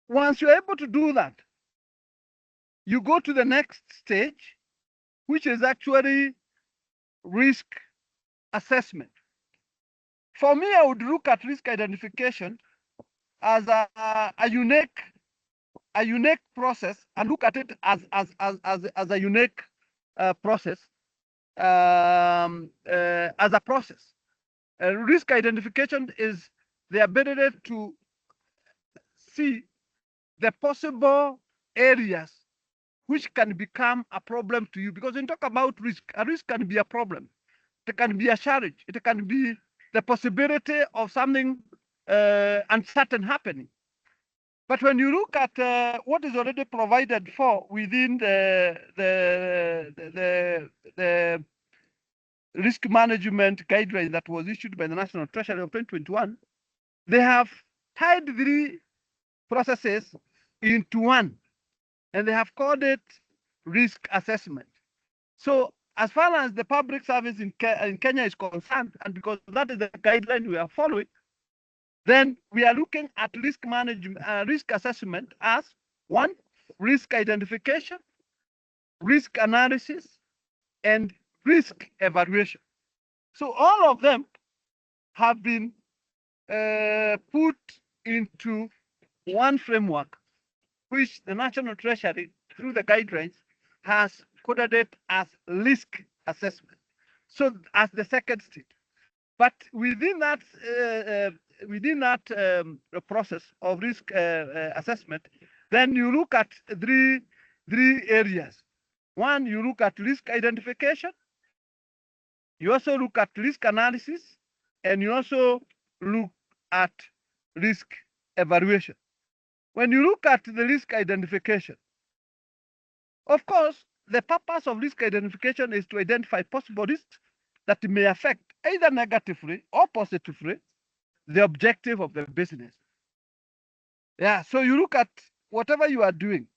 once you're able to do that, you go to the next stage, which is actually risk assessment. For me, I would look at risk identification as a unique process and look at it as a unique process as a process. Risk identification is the ability to see the possible areas which can become a problem to you. Because when you talk about risk, a risk can be a problem. It can be a challenge. It can be the possibility of something uncertain happening. But when you look at what is already provided for within the risk management guideline that was issued by the National Treasury of 2021, they have tied 3 processes into one, and they have called it risk assessment. So as far as the public service in Kenya is concerned, and because that is the guideline we are following, then we are looking at risk management, risk assessment as 1, risk identification, risk analysis, and risk evaluation. So all of them have been put into one framework, which the National Treasury, through the guidelines, has coded it as risk assessment. So as the second stage. But within that process of risk assessment, then you look at three areas. 1, you look at risk identification. You also look at risk analysis, and you also look at risk evaluation. When you look at the risk identification, of course, the purpose of risk identification is to identify possible risks that may affect either negatively or positively the objective of the business. Yeah, so you look at whatever you are doing.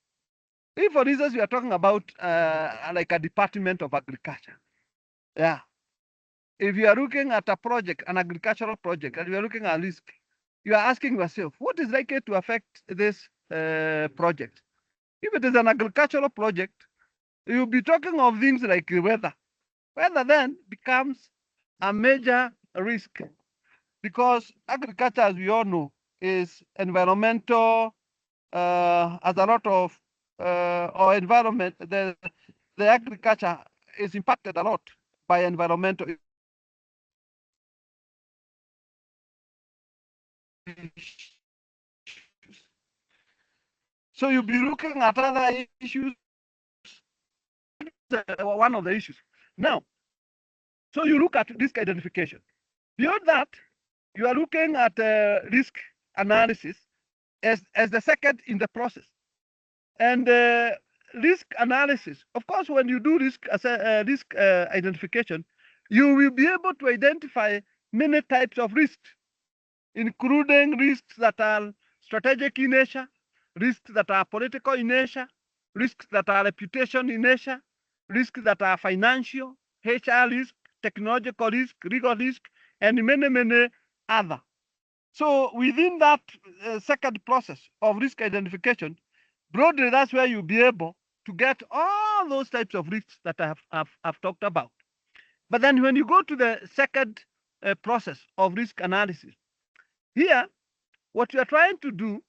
If, for instance, we are talking about like a department of agriculture. Yeah. If you are looking at a project, an agricultural project, and you are looking at risk, you are asking yourself, what is likely to affect this project? If it is an agricultural project, you'll be talking of things like weather. Weather then becomes a major risk because agriculture, as we all know, is environmental, has a lot of, or environment, the agriculture is impacted a lot by environmental issues. So you'll be looking at other issues, one of the issues. Now, so you look at risk identification. Beyond that, you are looking at risk analysis as the second in the process. And risk analysis, of course, when you do risk identification, you will be able to identify many types of risks, including risks that are strategic in nature, risks that are political in nature, risks that are reputation in nature, risks that are financial, HR risk, technological risk, legal risk, and many, many other. So within that second process of risk identification, broadly, that's where you'll be able to get all those types of risks that I've talked about. But then when you go to the second process of risk analysis, here, what you are trying to do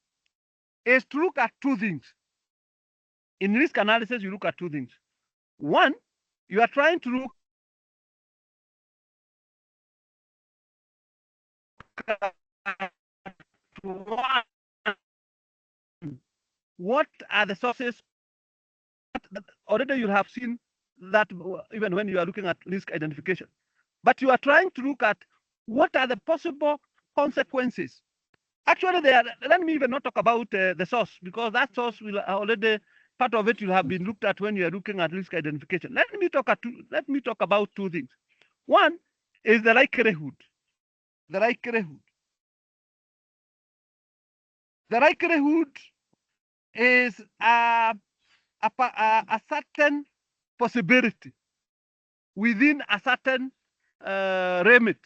is to look at two things. In risk analysis, you look at two things. One, you are trying to look at what are the sources that already you have seen that even when you are looking at risk identification. But you are trying to look at what are the possible consequences. Actually, let me even not talk about the source, because that source will already, part of it will have been looked at when you are looking at risk identification. Let me talk about two things. One is the likelihood. The likelihood. The likelihood is a certain possibility within a certain remit.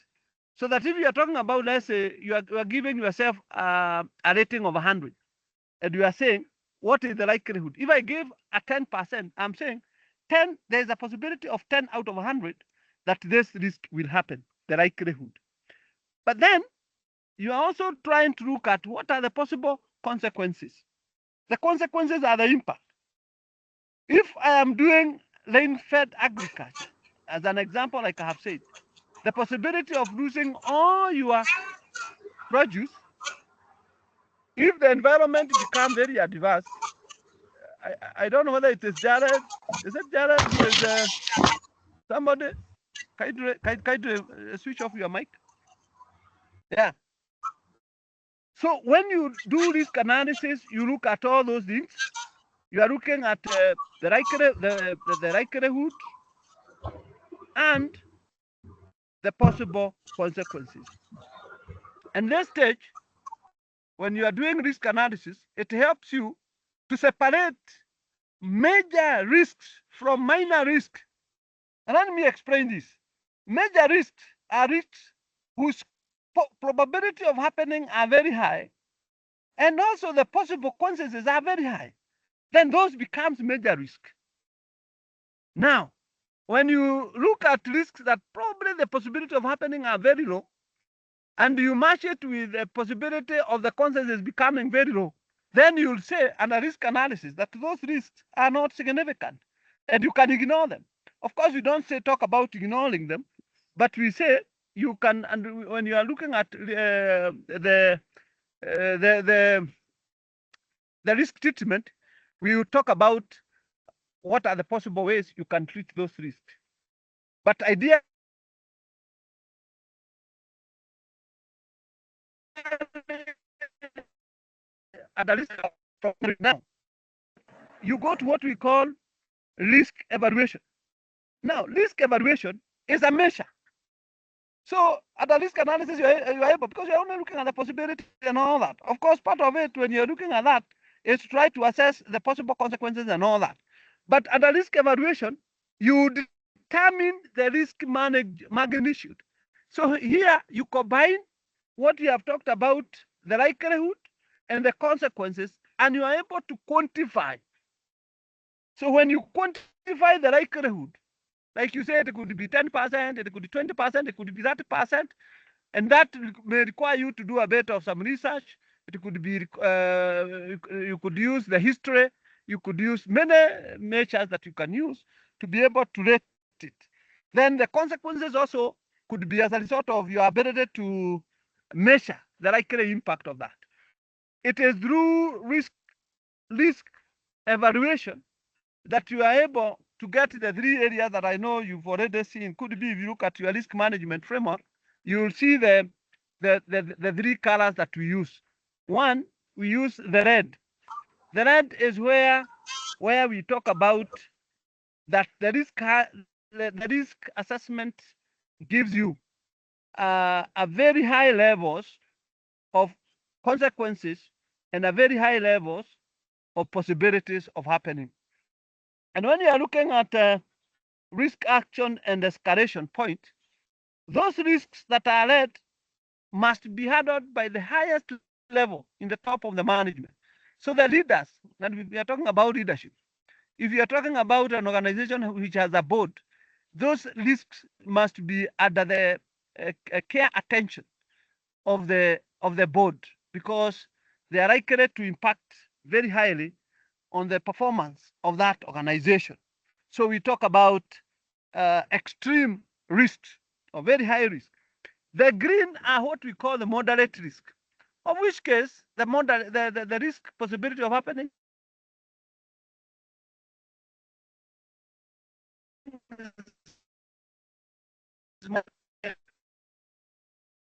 So that if you are talking about, let's say, you are giving yourself a rating of 100, and you are saying, what is the likelihood? If I give a 10%, I'm saying 10, there's a possibility of 10 out of 100 that this risk will happen, the likelihood. But then you are also trying to look at what are the possible consequences. The consequences are the impact. If I am doing rain-fed agriculture, as an example, like I have said, the possibility of losing all your produce, if the environment becomes very adverse, I don't know whether it is Jared. Is it Jared who is somebody? Can you switch off your mic? Yeah. So when you do risk analysis, you look at all those things. You are looking at the likelihood and the possible consequences. And this stage, when you are doing risk analysis, it helps you to separate major risks from minor risks. And let me explain this. Major risks are risks whose probability of happening are very high, and also the possible consequences are very high. Then those becomes major risk. Now, when you look at risks that probably the possibility of happening are very low, and you match it with the possibility of the consequences becoming very low, then you'll say under risk analysis that those risks are not significant and you can ignore them. Of course, we don't say talk about ignoring them, but we say you can, and when you are looking at the risk treatment, we will talk about what are the possible ways you can treat those risks. But idea at the risk from now, you go to what we call risk evaluation. Now, risk evaluation is a measure. So at the risk analysis, you are able, because you're only looking at the possibility and all that. Of course, part of it, when you're looking at that, is to try to assess the possible consequences and all that. But at the risk evaluation, you determine the risk magnitude. So here you combine what you have talked about, the likelihood and the consequences, and you are able to quantify. So when you quantify the likelihood, like you said, it could be 10%, it could be 20%, it could be 30%, and that may require you to do a bit of some research. It could be, you could use the history, you could use many measures that you can use to be able to rate it. Then the consequences also could be as a result of your ability to measure the likely impact of that. It is through risk evaluation that you are able to get the three areas that I know you've already seen. Could be if you look at your risk management framework, you will see the three colors that we use. One, we use the red. The red is where we talk about that the risk assessment gives you a very high levels of consequences and a very high levels of possibilities of happening. And when you are looking at risk action and escalation point, those risks that are red must be handled by the highest level in the top of the management. So the leaders, and we are talking about leadership. If you are talking about an organization which has a board, those risks must be under the care attention of the board, because they are likely to impact very highly on the performance of that organization. So we talk about extreme risks or very high risk. The green are what we call the moderate risk, of which case the risk possibility of happening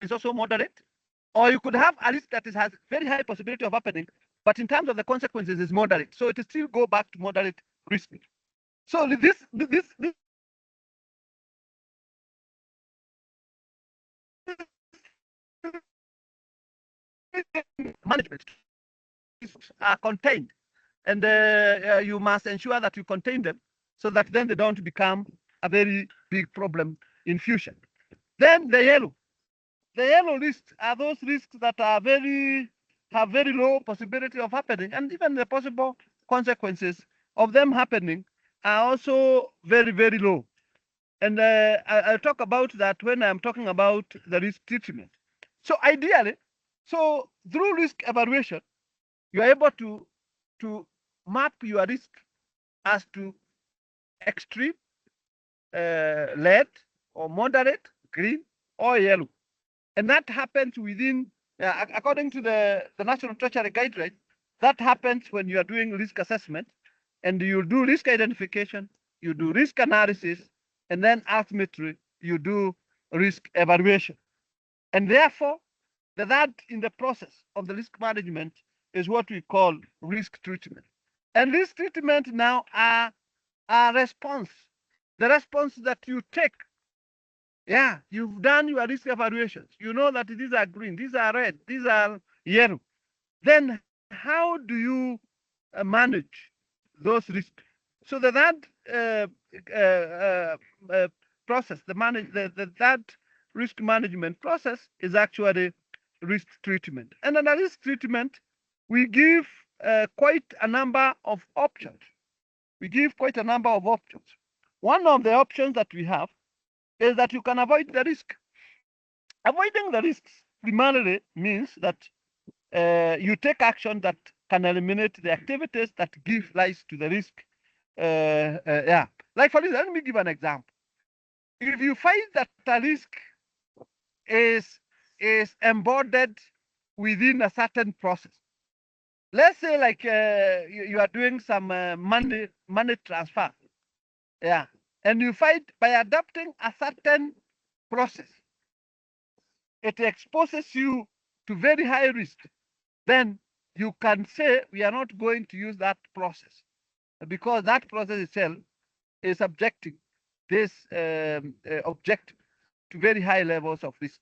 is also moderate. Or you could have a risk that has very high possibility of happening, but in terms of the consequences is moderate. So it still go back to moderate risk. So this management are contained, and you must ensure that you contain them so that then they don't become a very big problem in future. Then the yellow risks are those risks that are have very low possibility of happening, and even the possible consequences of them happening are also very, very low. And I'll talk about that when I'm talking about the risk treatment. So ideally, through risk evaluation, you are able to map your risk as to extreme, red, or moderate, green, or yellow. And that happens within, according to the National Treasury Guideline, that happens when you are doing risk assessment, and you do risk identification, you do risk analysis, and then ultimately you do risk evaluation. And therefore, that in the process of the risk management is what we call risk treatment. And risk treatment now are a response, the response that you take. Yeah, you've done your risk evaluations. You know that these are green, these are red, these are yellow. Then how do you manage those risks? So that process, that risk management process is actually risk treatment. And under risk treatment, we give quite a number of options. One of the options that we have is that you can avoid the risk. Avoiding the risks primarily means that you take action that can eliminate the activities that give rise to the risk. Like for instance, let me give an example. If you find that a risk is embodied within a certain process, let's say like you are doing some money transfer, and you find by adopting a certain process, it exposes you to very high risk, then you can say we are not going to use that process, because that process itself is subjecting this objective to very high levels of risk,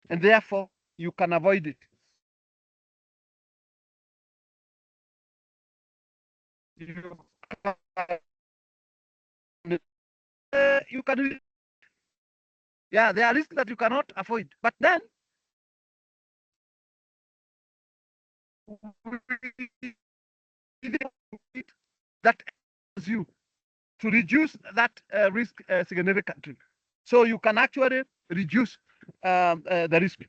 and therefore you can avoid it. You can, there are risks that you cannot avoid, but then that allows you to reduce that risk significantly. So you can actually reduce the risk.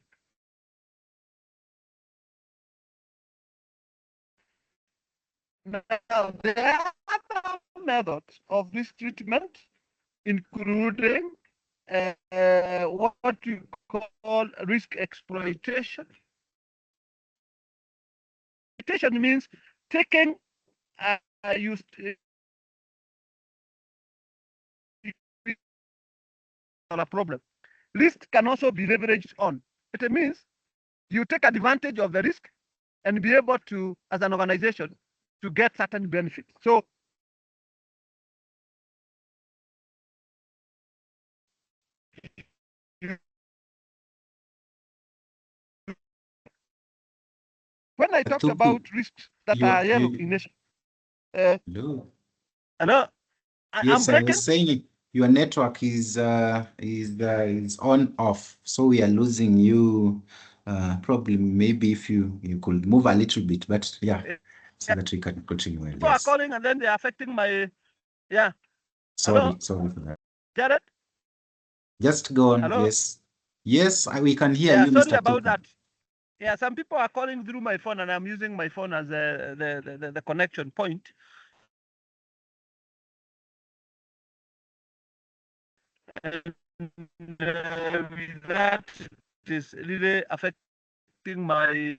Now, there are other methods of risk treatment, including what you call risk exploitation. Exploitation means taking a problem. Risk can also be leveraged on. It means you take advantage of the risk and be able to, as an organization, to get certain benefits. So when I talked about risks that are yellow in nature, hello. hello, Yes, I was saying your network is on off, so we are losing you. Probably maybe if you could move a little bit, but yeah, so that we can continue. People are calling and then they're affecting my Sorry for that. Jared? Just go on. Hello? Yes, we can hear you, sorry Mr. about Tuku. that. Yeah, some people are calling through my phone, and I'm using my phone as the connection point. And with that, it is really affecting my.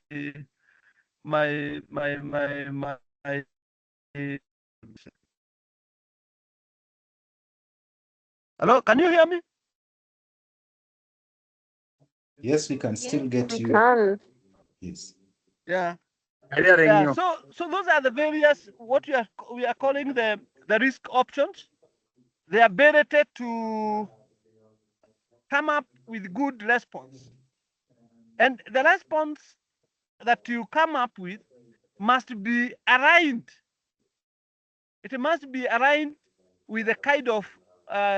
Hello, can you hear me? Yes, we can still get you. Yes. Yeah. Yeah. So those are the various what we are calling the risk options. They are rated to come up with good response, and the response that you come up with must be aligned. It must be aligned with the kind of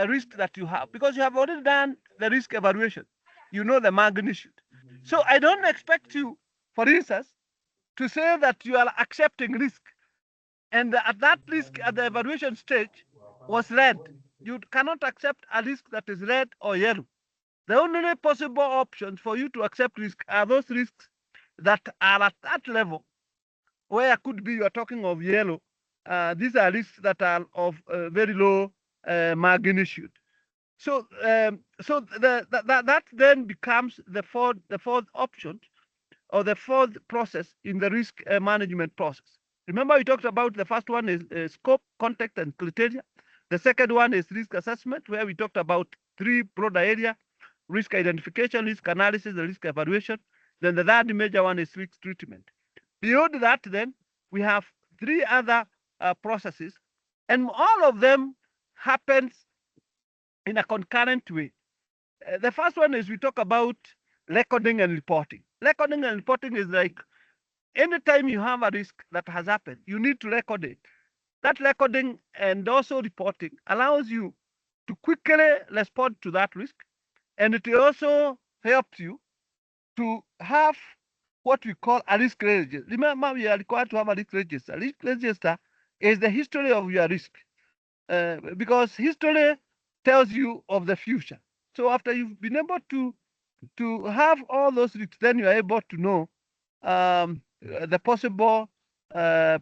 risk that you have, because you have already done the risk evaluation. You know the magnitude. So I don't expect you, for instance, to say that you are accepting risk, and at that risk at the evaluation stage was red. You cannot accept a risk that is red or yellow. The only possible options for you to accept risk are those risks that are at that level, where could be you are talking of yellow. These are risks that are of very low magnitude. So that then becomes the fourth option, or the fourth process in the risk management process. Remember, we talked about the first one is scope, context, and criteria. The second one is risk assessment, where we talked about three broader areas: risk identification, risk analysis, and risk evaluation. Then the third major one is risk treatment. Beyond that, then we have three other processes, and all of them happens in a concurrent way. The first one is we talk about recording and reporting. Recording and reporting is like anytime you have a risk that has happened, you need to record it. That recording and also reporting allows you to quickly respond to that risk, and it also helps you to have what we call a risk register. Remember, we are required to have a risk register. Risk register is the history of your risk, because history tells you of the future. So after you've been able to have all those risks, then you are able to know the possible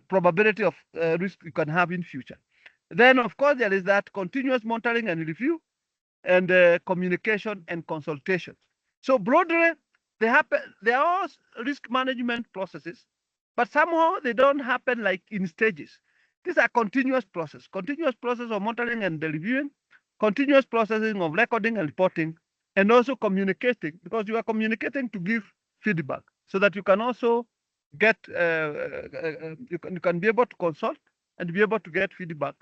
probability of risk you can have in future. Then, of course, there is that continuous monitoring and review, and communication and consultation. So broadly, they happen. They are all risk management processes, but somehow they don't happen like in stages. These are continuous process of monitoring and reviewing, continuous processing of recording and reporting, and also communicating, because you are communicating to give feedback, so that you can also get you can be able to consult and be able to get feedback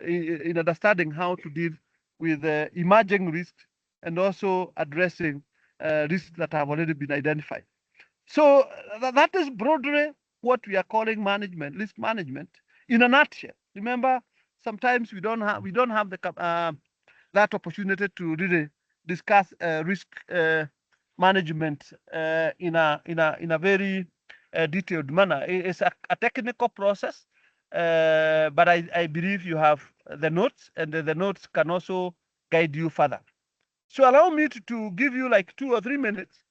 in understanding how to deal with emerging risks, and also addressing risks that have already been identified. So that is broadly what we are calling management, risk management, in a nutshell. Remember, sometimes we don't have the that opportunity to really discuss risk management in a very detailed manner. It's a technical process, but I believe you have the notes, and the notes can also guide you further. So allow me to give you like 2 or 3 minutes,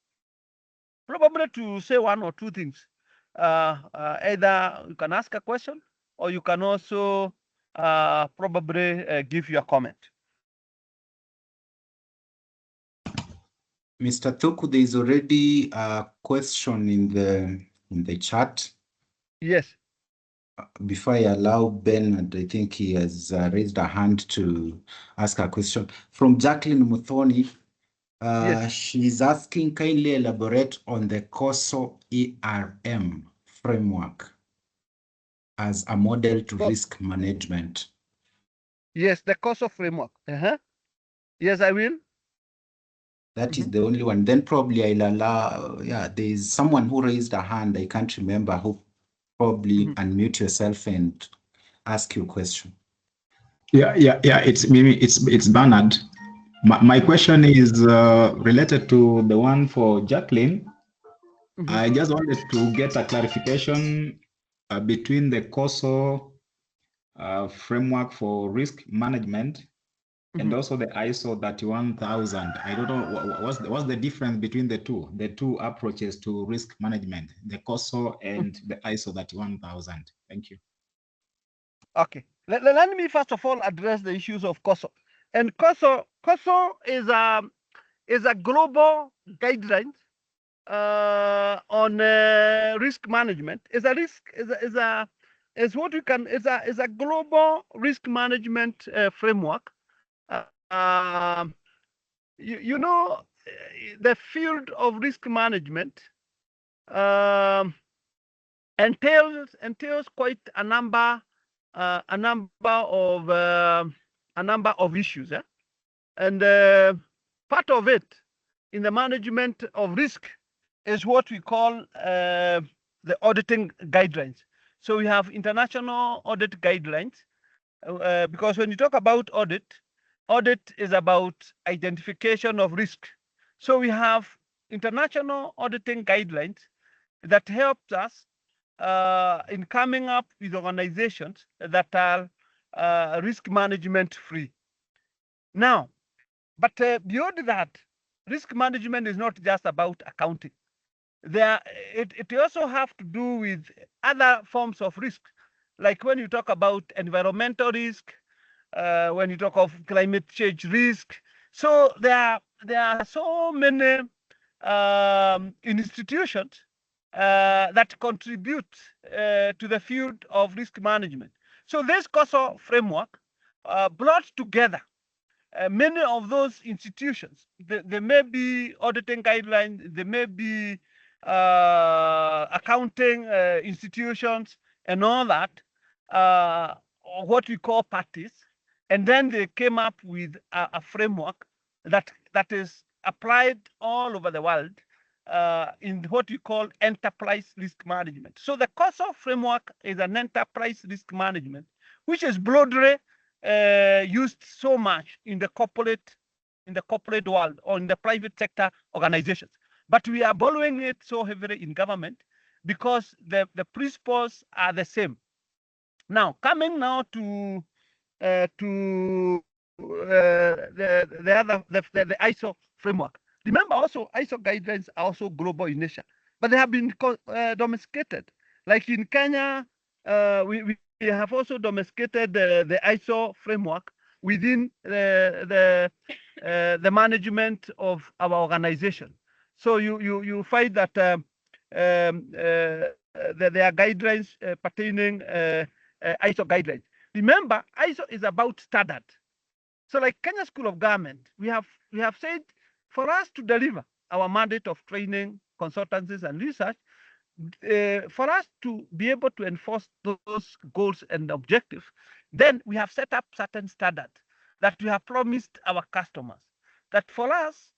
probably to say one or two things. Either you can ask a question, or you can also probably give your comment. Mr. Thuku, there is already a question in the chat. Yes. Before I allow Bernard, I think he has raised a hand to ask a question. From Jacqueline Muthoni, Yes. she's asking, kindly elaborate on the COSO ERM framework. as a model to risk management. Yes, the COSO framework. Yes, I will. That is the only one. Then probably I'll allow, yeah, there's someone who raised a hand. I can't remember who. Probably unmute yourself and ask your question. Yeah. It's Mimi. It's Bernard. My question is related to the one for Jacqueline. I just wanted to get a clarification between the COSO framework for risk management and also the ISO 31000. I don't know what's the difference between the two approaches to risk management, the COSO and the ISO 31000. Thank you. Okay. Let me first of all address the issues of COSO. And COSO is a global guideline on risk management. Is a global risk management framework. You know, the field of risk management entails quite a number of issues, and part of it in the management of risk is what we call the auditing guidelines. So we have international audit guidelines, because when you talk about audit is about identification of risk. So we have international auditing guidelines that helps us in coming up with organizations that are risk management free. Now, but beyond that, risk management is not just about accounting. It also have to do with other forms of risk, like when you talk about environmental risk, when you talk of climate change risk. So there are so many institutions that contribute to the field of risk management. So this COSO framework brought together many of those institutions. There may be auditing guidelines, there may be accounting institutions and all that, what we call parties. And then they came up with a framework that is applied all over the world in what we call enterprise risk management. So the COSO framework is an enterprise risk management, which is broadly used so much in the corporate world or in the private sector organizations. But we are borrowing it so heavily in government because the principles are the same. Now, coming now to the ISO framework. Remember also ISO guidelines are also global in nature, but they have been domesticated. Like in Kenya, we have also domesticated the ISO framework within the management of our organization. So you find that there are guidelines pertaining ISO guidelines. Remember, ISO is about standard. So like Kenya School of Government, we have said for us to deliver our mandate of training, consultancies, and research, for us to be able to enforce those goals and objectives, then we have set up certain standards that we have promised our customers. That for us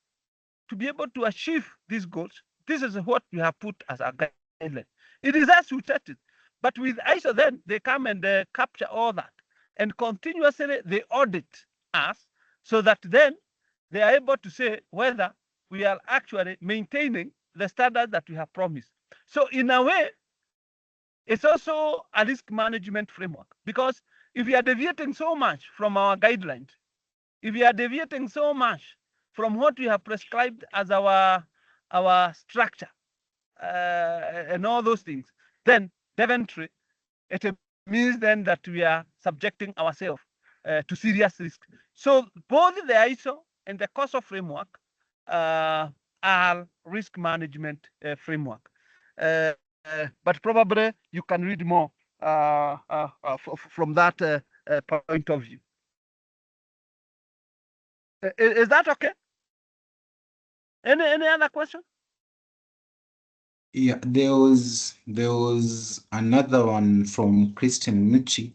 to be able to achieve these goals, this is what we have put as our guideline. It is us who set it. But with ISO, then they come and capture all that, and continuously they audit us so that then they are able to say whether we are actually maintaining the standard that we have promised. So in a way, it's also a risk management framework, because if we are deviating so much from our guidelines, if we are deviating so much from what we have prescribed as our structure and all those things, then definitely it means then that we are subjecting ourselves to serious risk. So both the ISO and the COSO framework are risk management framework. But probably you can read more from that point of view. Is that okay? Any other question? Yeah, there was another one from Christian Michi.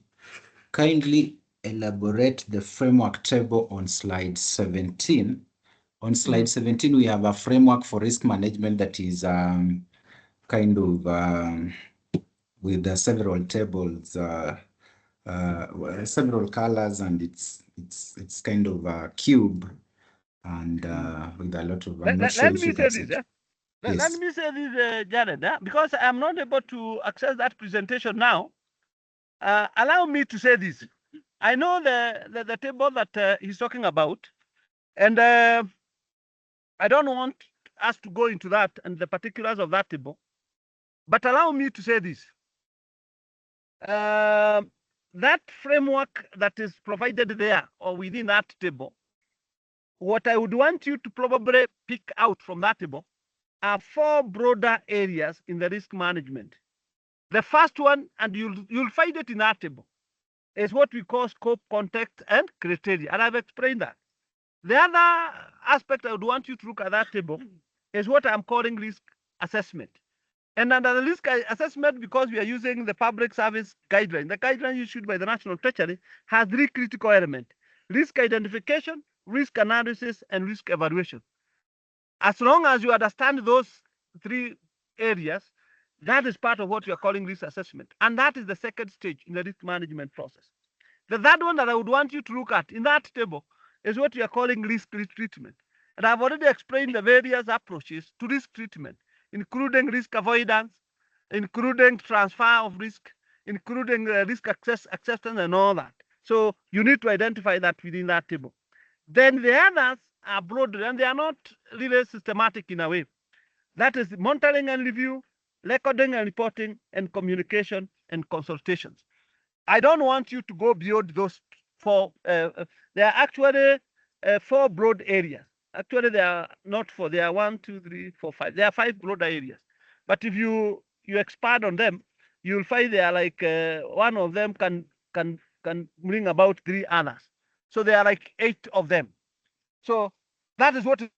Kindly elaborate the framework table on slide 17. On slide 17, we have a framework for risk management that is kind of with several tables, several colors, and it's kind of a cube, and with a lot of. I'm not sure Let if me you say can this. see. Let Yes. me say this, Jared, because I'm not able to access that presentation now. Allow me to say this. I know the table that he's talking about, and I don't want us to go into that and the particulars of that table, but allow me to say this. That framework that is provided there or within that table, what I would want you to probably pick out from that table are 4 broader areas in the risk management. The first one, and you'll find it in that table, is what we call scope, context, and criteria. And I've explained that. The other aspect I would want you to look at that table is what I'm calling risk assessment. And under the risk assessment, because we are using the public service guideline, the guideline issued by the National Treasury has 3 critical elements: risk identification, risk analysis, and risk evaluation. As long as you understand those 3 areas, that is part of what we are calling risk assessment. And that is the second stage in the risk management process. The third one that I would want you to look at in that table is what we are calling risk treatment. And I've already explained the various approaches to risk treatment, including risk avoidance, including transfer of risk, including risk acceptance and all that. So you need to identify that within that table. Then the others are broad and they are not really systematic in a way. That is monitoring and review, recording and reporting, and communication and consultations. I don't want you to go beyond those 4. There are actually 4 broad areas. Actually, there are not 4. There are 1, 2, 3, 4, 5. There are 5 broader areas. But if you expand on them, you'll find they are like one of them can bring about 3 others. So there are like 8 of them. So that is what is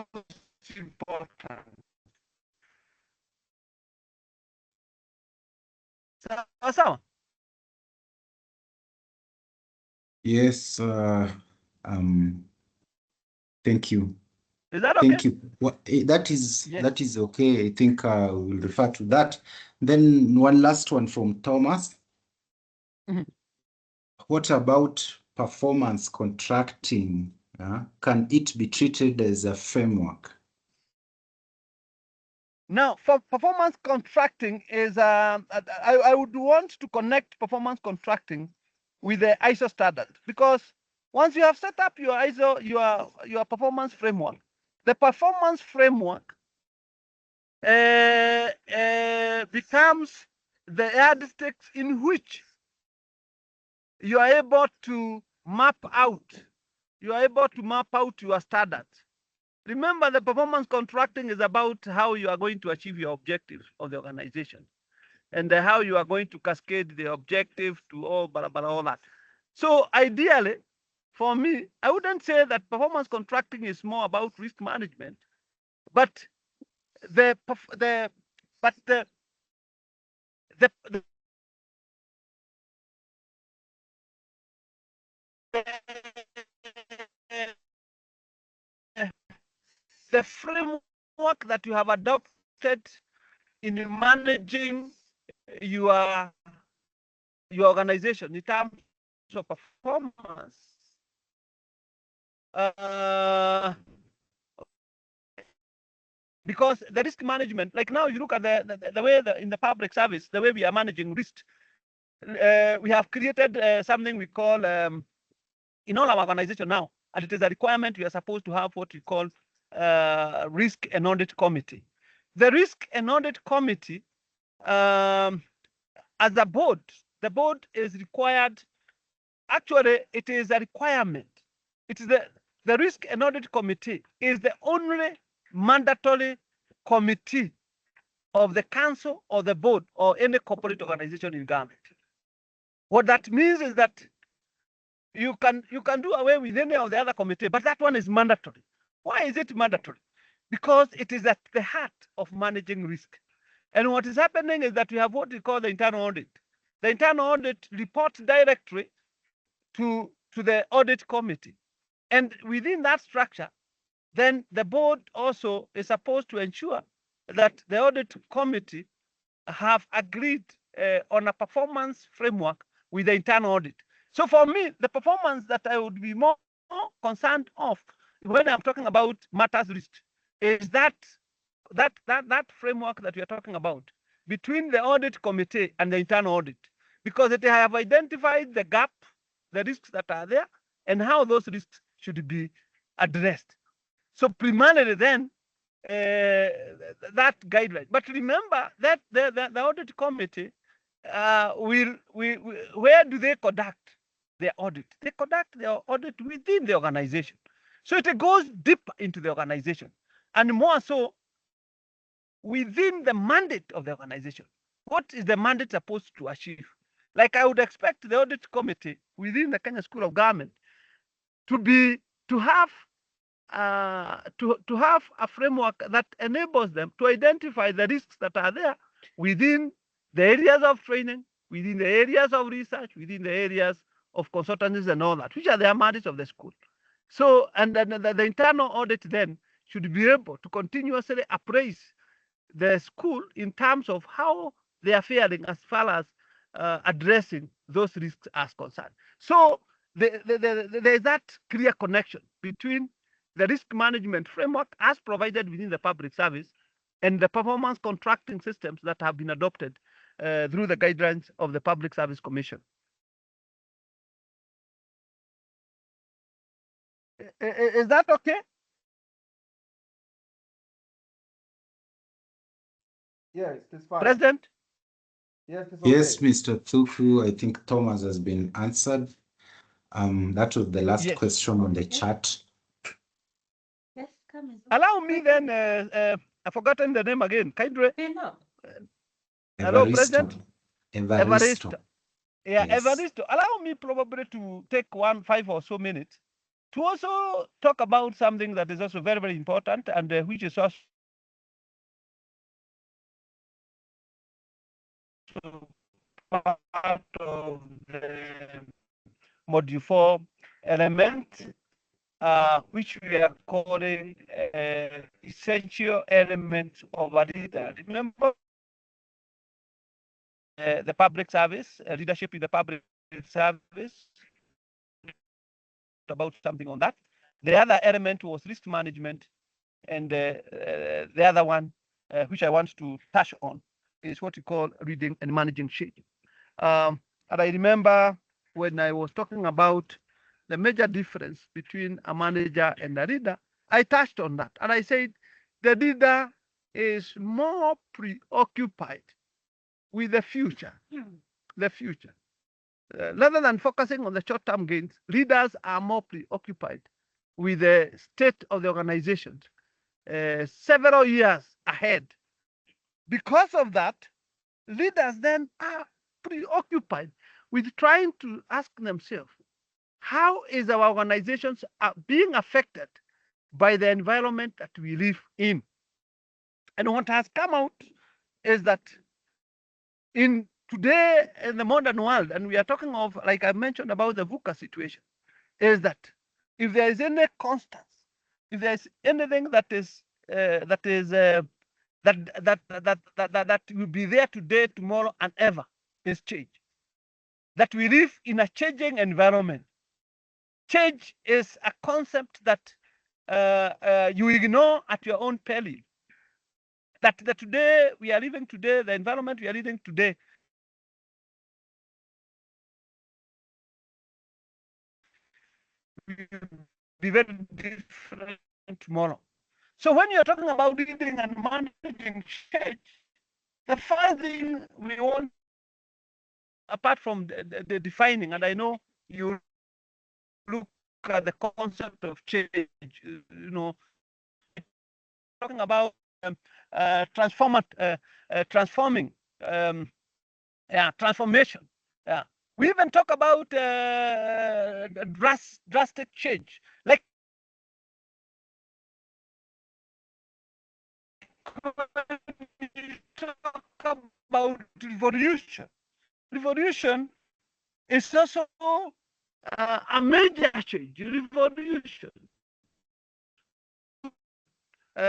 most important. Sawa. Yes. Thank you. Is that okay? Thank you. That is okay. I think we'll refer to that. Then one last one from Thomas. What about performance contracting? Can it be treated as a framework? Now, for performance contracting is, I would want to connect performance contracting with the ISO standard, because once you have set up your ISO, your performance framework, the performance framework becomes the yardstick in which you are able to map out your standards. Remember, the performance contracting is about how you are going to achieve your objectives of the organization and how you are going to cascade the objective to all that. So ideally, for me, I wouldn't say that performance contracting is more about risk management, but the framework that you have adopted in managing your organization in terms of performance. Because the risk management, like now you look at the way in the public service, the way we are managing risk, we have created something we call in all our organization now, and it is a requirement we are supposed to have what we call risk and audit committee. The risk and audit committee, as a board, the board is required. Actually, it is a requirement. It is the risk and audit committee is the only mandatory committee of the council or the board or any corporate organization in government. What that means is that you can do away with any of the other committee, but that one is mandatory. Why is it mandatory? Because it is at the heart of managing risk. And what is happening is that we have what we call the internal audit. The internal audit reports directly to the audit committee. And within that structure, then the board also is supposed to ensure that the audit committee have agreed on a performance framework with the internal audit. So for me, the performance that I would be more concerned of when I'm talking about matters risk is that framework that we are talking about between the audit committee and the internal audit, because they have identified the gap, the risks that are there, and how those risks should be addressed. So primarily then, that guideline. But remember that the audit committee where do they conduct their audit? They conduct their audit within the organization. So it goes deep into the organization, and more so within the mandate of the organization. What is the mandate supposed to achieve? Like I would expect the audit committee within the Kenya School of Government to have a framework that enables them to identify the risks that are there within the areas of training, within the areas of research, within the areas of consultancies and all that, which are the mandates of the school. So, and then the internal audit then should be able to continuously appraise the school in terms of how they are faring as far as addressing those risks as concerned. So there's that clear connection between the risk management framework as provided within the public service and the performance contracting systems that have been adopted through the guidelines of the Public Service Commission. Is that okay? Yes, it's fine. President? Yes, it's okay. Yes, Mr. Thuku, I think Thomas has been answered. That was the last question on the chat. Yes, come Allow me then, I've forgotten the name again. Kindly. Hello, Evaristo. President. Evaristo. Yeah, Yes. Evaristo. Allow me probably to take 5 or so minutes to also talk about something that is also very, very important and which is also part of the module 4 element, which we are calling essential elements of a leader. Remember the public service, leadership in the public service, about something on that. The other element was risk management, and the other one, which I want to touch on, is what we call reading and managing change. And I remember when I was talking about the major difference between a manager and a leader, I touched on that. And I said the leader is more preoccupied with the future, rather than focusing on the short-term gains. Leaders are more preoccupied with the state of the organization several years ahead. Because of that, leaders then are preoccupied with trying to ask themselves, how is our organizations being affected by the environment that we live in? And what has come out is that in today, in the modern world, and we are talking of, like I mentioned about the VUCA situation, is that if there is any constance, if there is anything that will be there today, tomorrow, and ever, is change. That we live in a changing environment. Change is a concept that you ignore at your own peril. That today we are living today, the environment we are living today, will be very different tomorrow. So when you're talking about leading and managing change, the first thing we want, apart from the defining, and I know you look at the concept of change, talking about transforming, transformation. Yeah, We even talk about drastic change, like talk about revolution. Revolution is also a major change. Revolution.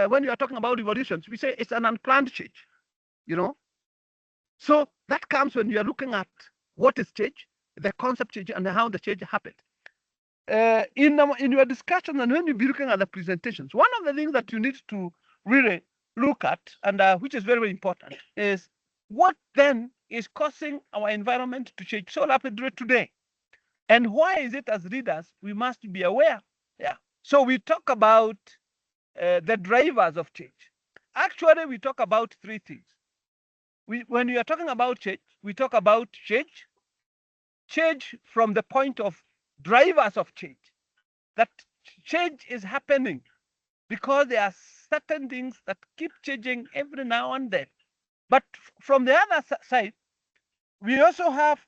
When you are talking about revolutions, we say it's an unplanned change, you know. So that comes when you are looking at what is change, the concept change, and how the change happened. In your discussion and when you be looking at the presentations, one of the things that you need to really look at, and which is very, very important, is what then is causing our environment to change so rapidly today, and why is it as readers we must be aware. Yeah. So we talk about the drivers of change. Actually, we talk about three things. When we are talking about change, we talk about change from the point of drivers of change. That change is happening because there are certain things that keep changing every now and then. But from the other side, we also have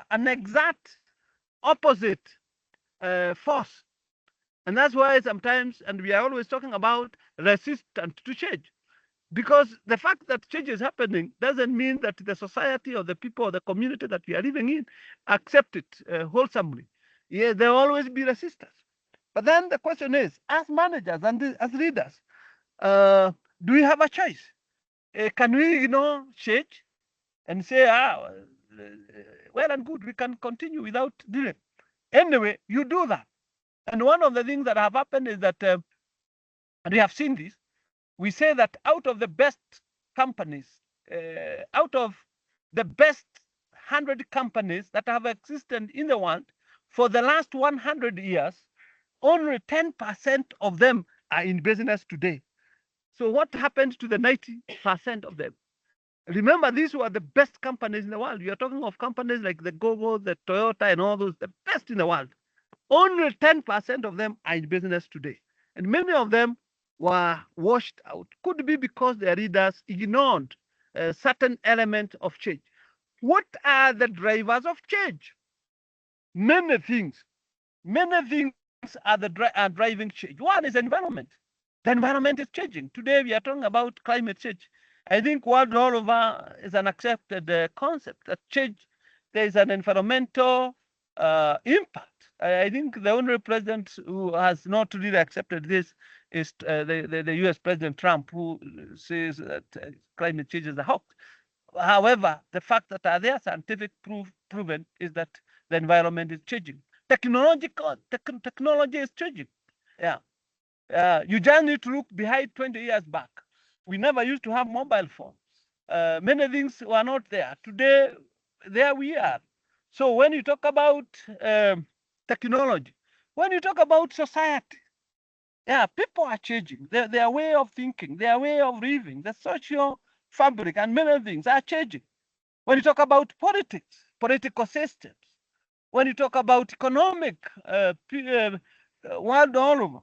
an exact opposite force. And that's why sometimes, and we are always talking about resistance to change. Because the fact that change is happening doesn't mean that the society or the people or the community that we are living in accept it wholesomely. Yeah, there will always be resistance. But then the question is, as managers and as leaders, do we have a choice? Can we ignore change and say, well and good, we can continue without dealing? Anyway, you do that. And one of the things that have happened is that, and we have seen this, we say that out of the best companies, out of the best 100 companies that have existed in the world for the last 100 years, only 10% of them are in business today. So what happened to the 90% of them? Remember, these were the best companies in the world. We are talking of companies like the Google, the Toyota, and all those, the best in the world. Only 10% of them are in business today. And many of them were washed out. Could be because their leaders ignored certain elements of change. What are the drivers of change? Many things. Many things are driving change. One is environment. The environment is changing. Today we are talking about climate change. I think world all over is an accepted concept that change. There is an environmental impact. I think the only president who has not really accepted this is the US President Trump, who says that climate change is a hoax. However, the fact that are there scientific proven is that the environment is changing. Technology is changing. Yeah. You just need to look behind 20 years back. We never used to have mobile phones. Many things were not there. Today, there we are. So when you talk about technology, when you talk about society, yeah, people are changing. Their way of thinking, their way of living, the social fabric, and many things are changing. When you talk about politics, political systems, when you talk about economic world all over,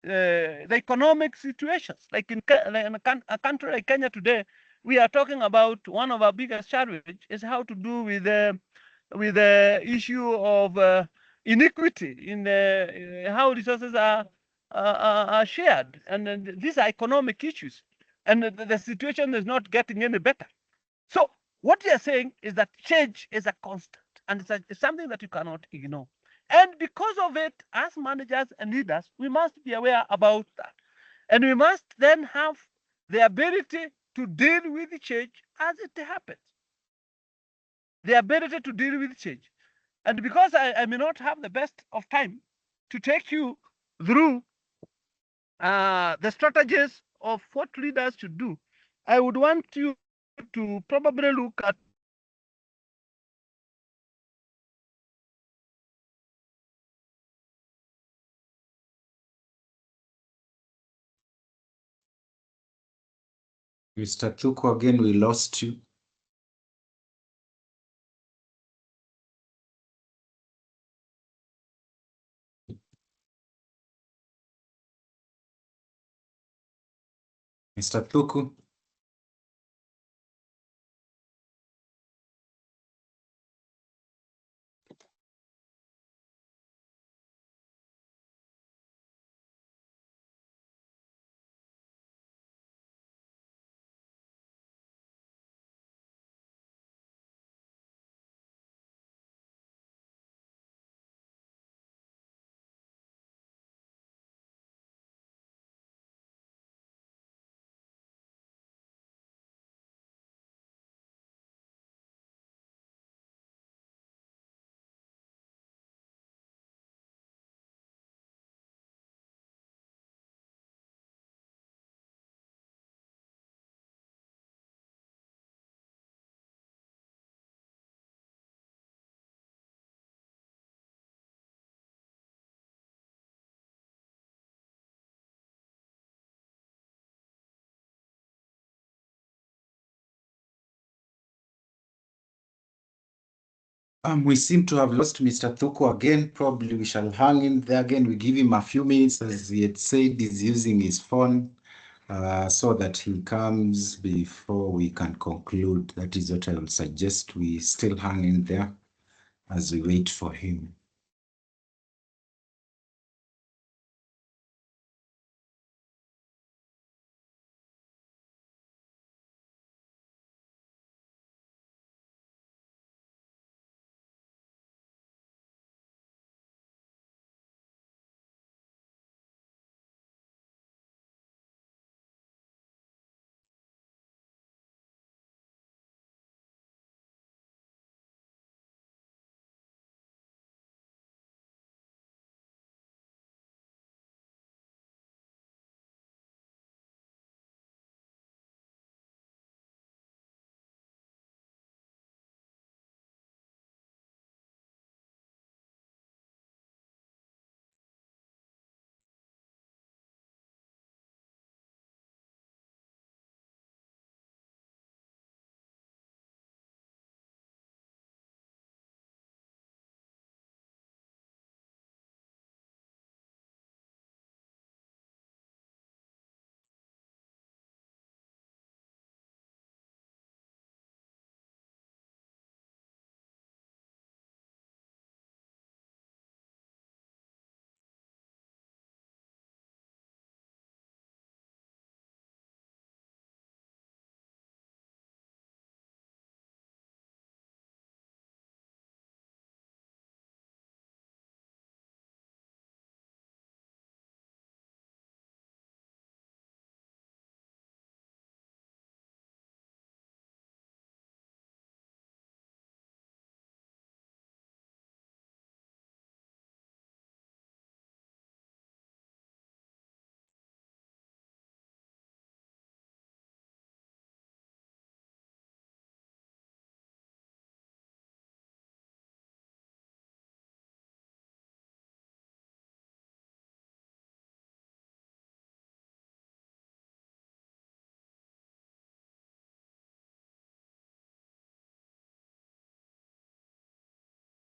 the economic situations, like in a country like Kenya today, we are talking about one of our biggest challenges is how to do with the issue of inequity in how resources are shared, and these are economic issues, and the situation is not getting any better. So what we are saying is that change is a constant, and it's something that you cannot ignore. And because of it, as managers and leaders, we must be aware about that. And we must then have the ability to deal with the change as it happens. The ability to deal with change. And because I may not have the best of time to take you through the strategies of what leaders should do, I would want you to probably look at Mr. Thuku, again, we lost you. Mr. Thuku. We seem to have lost Mr. Thuku again. Probably we shall hang him there again. We give him a few minutes, as he had said, he's using his phone so that he comes before we can conclude. That is what I would suggest. We still hang in there as we wait for him.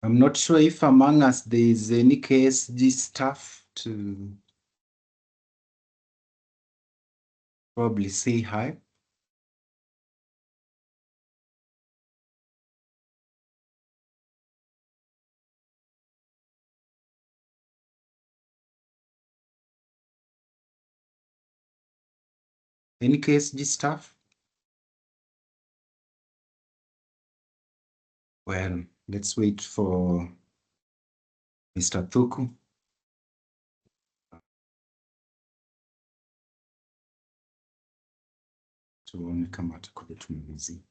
I'm not sure if among us there is any KSG staff to probably say hi. Any KSG staff? Well, let's wait for Mr. Thuku. Tuone kama atakuja tumalizie.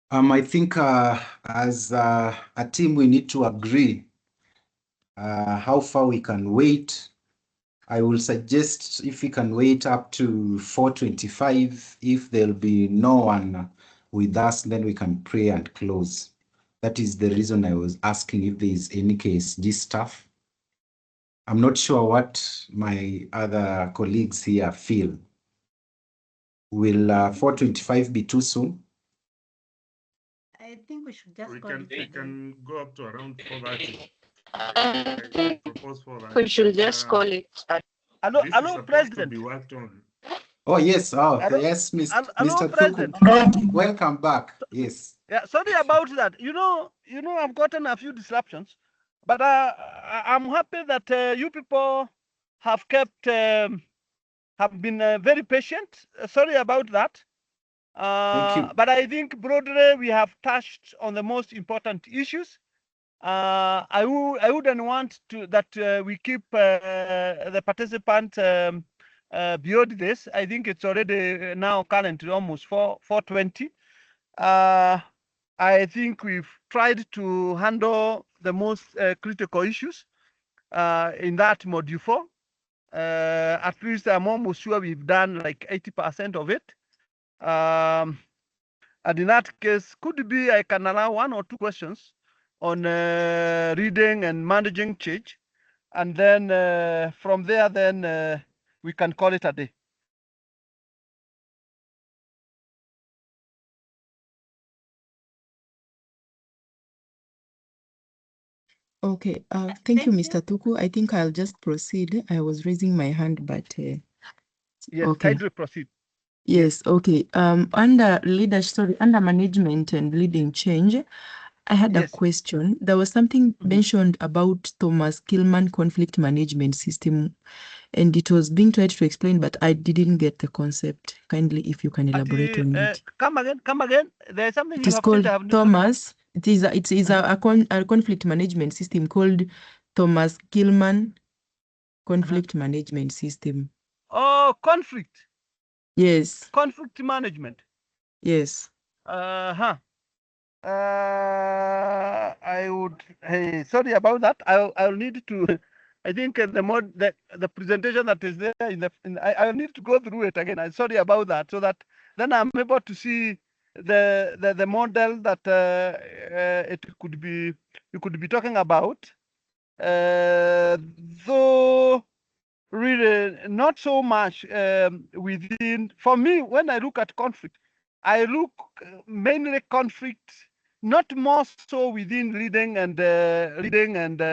I think as a team, we need to agree how far we can wait. I will suggest if we can wait up to 4:25, if there'll be no one with us, then we can pray and close. That is the reason I was asking if there is any KSG staff. I'm not sure what my other colleagues here feel. Will 4:25 be too soon? think we should just We call it a day. can go up to around 4:30. I Propose 4:30. we should just call it. Hello, This is hello, supposed to President. be worked on. Oh, yes. Oh, Hello, yes, hello, Mr. President. Tuku. Welcome back. Yes. Yeah, sorry about that. You know, I've gotten a few disruptions, but I'm happy that you people have kept, have been very patient. Sorry about that. Thank you. But I think broadly we have touched on the most important issues. I wouldn't want to that we keep the participant beyond this. I think it's already now currently almost 4:20. I think we've tried to handle the most critical issues in that module 4. At least I'm almost sure we've done like 80% of it. And in that case, could it be I can allow 1 or 2 questions on reading and managing change, and then from there, then we can call it a day. Okay, thank you, Mr. Tuku. I think I'll just proceed. I was raising my hand, but Yes, okay. kindly proceed. Yes, okay. Under leadership, sorry, under management and leading change, I had a Yes. question. There was something mentioned about Thomas Kilman conflict management system, and it was being tried to explain, but I didn't get the concept. Kindly, if you can elaborate on it. Come again. There's something It you is have called said I have not. Thomas. It is a conflict management system called Thomas Kilman conflict management system. Oh, conflict. Yes. Conflict management. Yes. I would. Hey, sorry about that. I'll need to. I think the presentation that is there I'll need to go through it again. I'm sorry about that, so that then I'm able to see the model that you could be talking about. Though really not so much within. For me, when I look at conflict, I look mainly conflict, not more so within leading and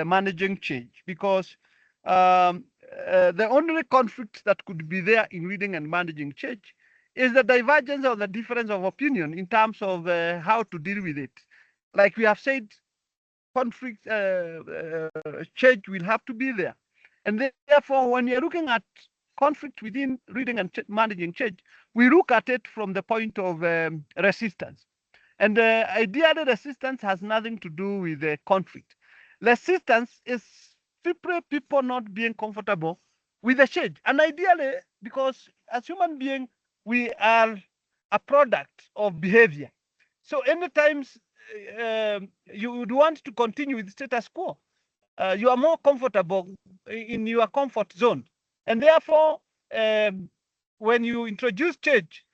managing change, because the only conflict that could be there in leading and managing change is the divergence or the difference of opinion in terms of how to deal with it. Like we have said, conflict change will have to be there. And therefore, when you're looking at conflict within reading and managing change, we look at it from the point of resistance. And ideally, resistance has nothing to do with the conflict. Resistance is simply people not being comfortable with the change. And ideally, because as human beings, we are a product of behavior. So anytime you would want to continue with status quo, you are more comfortable in your comfort zone. And therefore, when you introduce change,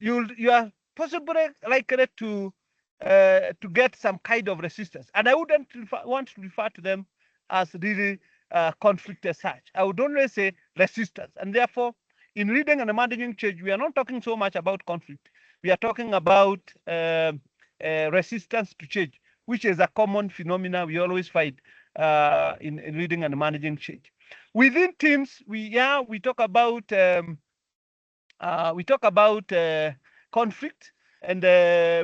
you are possibly likely to get some kind of resistance. And I wouldn't want to refer to them as really conflict as such. I would only say resistance. And therefore, in reading and managing change, we are not talking so much about conflict. We are talking about resistance to change, which is a common phenomenon we always find in reading and managing change. Within teams, we talk about conflict, and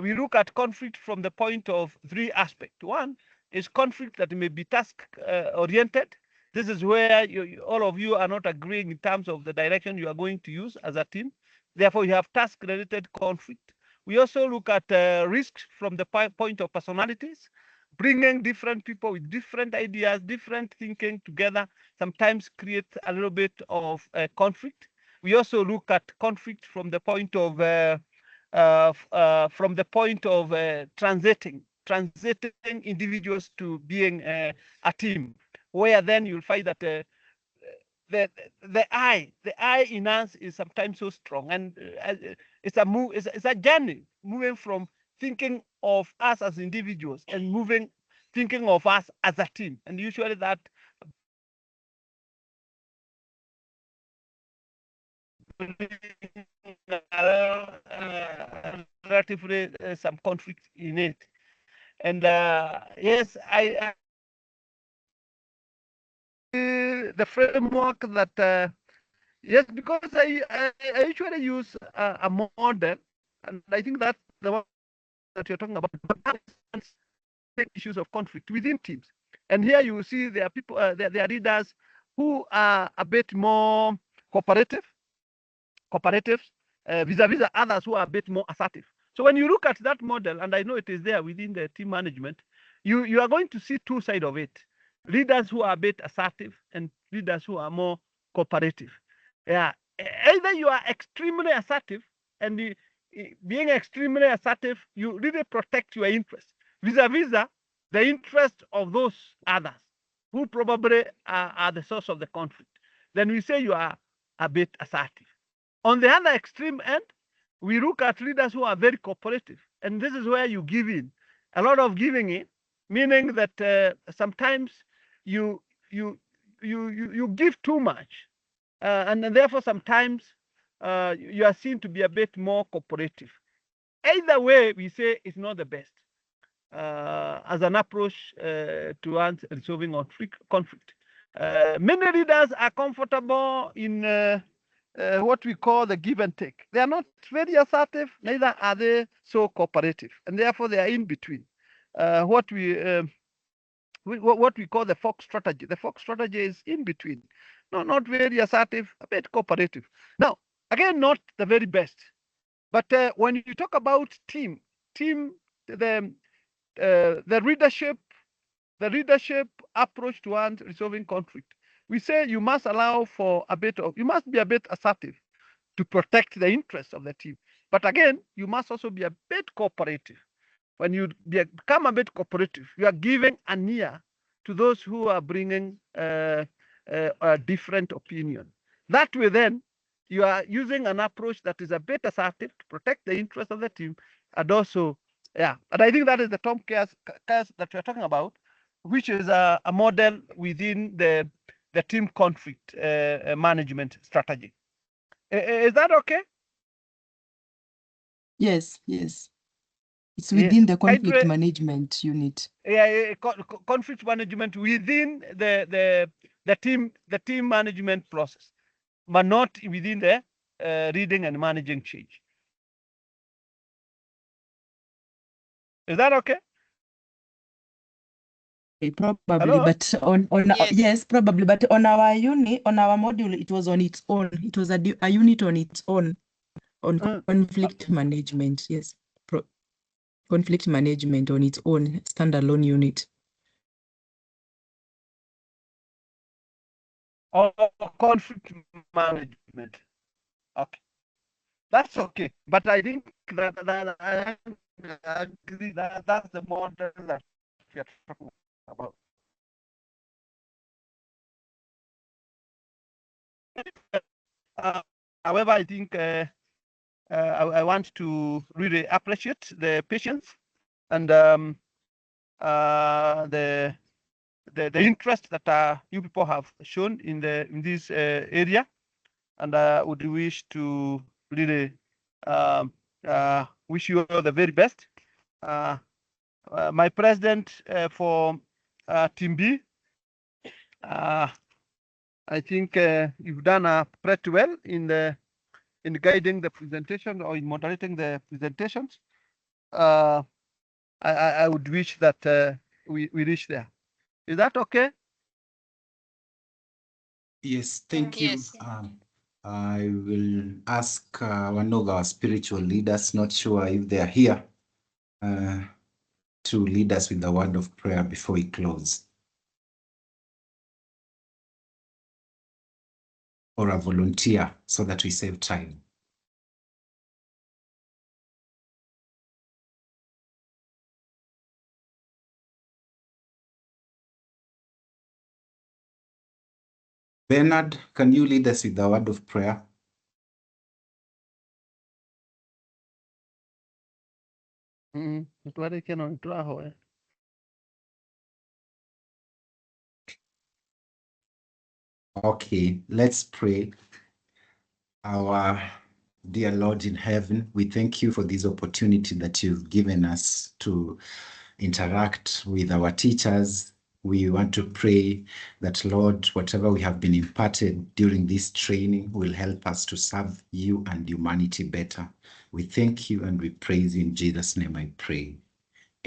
we look at conflict from the point of 3 aspects. One is conflict that may be task oriented. This is where all of you are not agreeing in terms of the direction you are going to use as a team. Therefore, you have task related conflict. We also look at risks from the point of personalities, bringing different people with different ideas, different thinking together, sometimes create a little bit of conflict. We also look at conflict from the point of transiting individuals to being a team, where then you'll find that the I in us is sometimes so strong, and it's a journey moving from thinking of us as individuals and thinking of us as a team, and usually that relatively some conflict in it. And yes, the framework that yes, because I usually use a model, and I think that's the one that you're talking about. Issues of conflict within teams, and here you see there are people, there are leaders who are a bit more cooperative, vis-a-vis others who are a bit more assertive. So when you look at that model, and I know it is there within the team management, you are going to see two sides of it: leaders who are a bit assertive and leaders who are more cooperative. Yeah, either you are extremely assertive, and being extremely assertive, you really protect your interests vis-a-vis the interest of those others who probably are the source of the conflict. Then we say you are a bit assertive. On the other extreme end, we look at leaders who are very cooperative, and this is where you give in, a lot of giving in, meaning that sometimes you give too much, and therefore sometimes you are seen to be a bit more cooperative. Either way, we say it's not the best as an approach towards resolving conflict. Many leaders are comfortable in what we call the give and take. They are not very assertive, neither are they so cooperative, and therefore they are in between. What we call the Fox strategy. The Fox strategy is in between, not very assertive, a bit cooperative. Now, again, not the very best, but when you talk about team, the leadership approach towards resolving conflict, we say you must allow for you must be a bit assertive to protect the interests of the team. But again, you must also be a bit cooperative. When you become a bit cooperative, you are giving an ear to those who are bringing a different opinion. That way, then, you are using an approach that is a bit assertive to protect the interests of the team, and also, yeah. And I think that is the Tom case that we're talking about, which is a model within the team conflict management strategy. Is that okay? Yes. It's within the conflict management unit. Yeah, conflict management within the team management process, but not within the reading and managing change. Is that okay? Probably, Hello? but yes, probably, but on our module, it was on its own. It was a unit on its own on conflict management. Yes, conflict management on its own standalone unit. Oh, conflict management. Okay, that's okay. But I think that I agree that that's the model that we are talking about. However, I think I want to really appreciate the patience and the interest that you people have shown in this area, and I would wish to really wish you all the very best. My president for Team B, I think you've done pretty well in guiding the presentation or in moderating the presentations. I would wish that we reach there. Is that okay? Yes, thank you. I will ask one of our spiritual leaders, not sure if they are here, to lead us with the word of prayer before we close. Or a volunteer, so that we save time. Bernard, can you lead us with the word of prayer? Okay, let's pray. Our dear Lord in heaven, we thank you for this opportunity that you've given us to interact with our teachers. We want to pray that, Lord, whatever we have been imparted during this training will help us to serve you and humanity better. We thank you and we praise you. In Jesus' name I pray.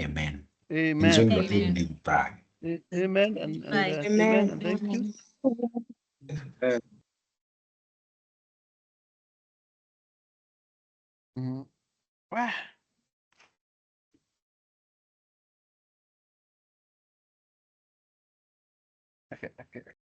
Amen. Amen. Enjoy your Amen. evening. Bye. Amen Amen. and thank you. Wow. Okay.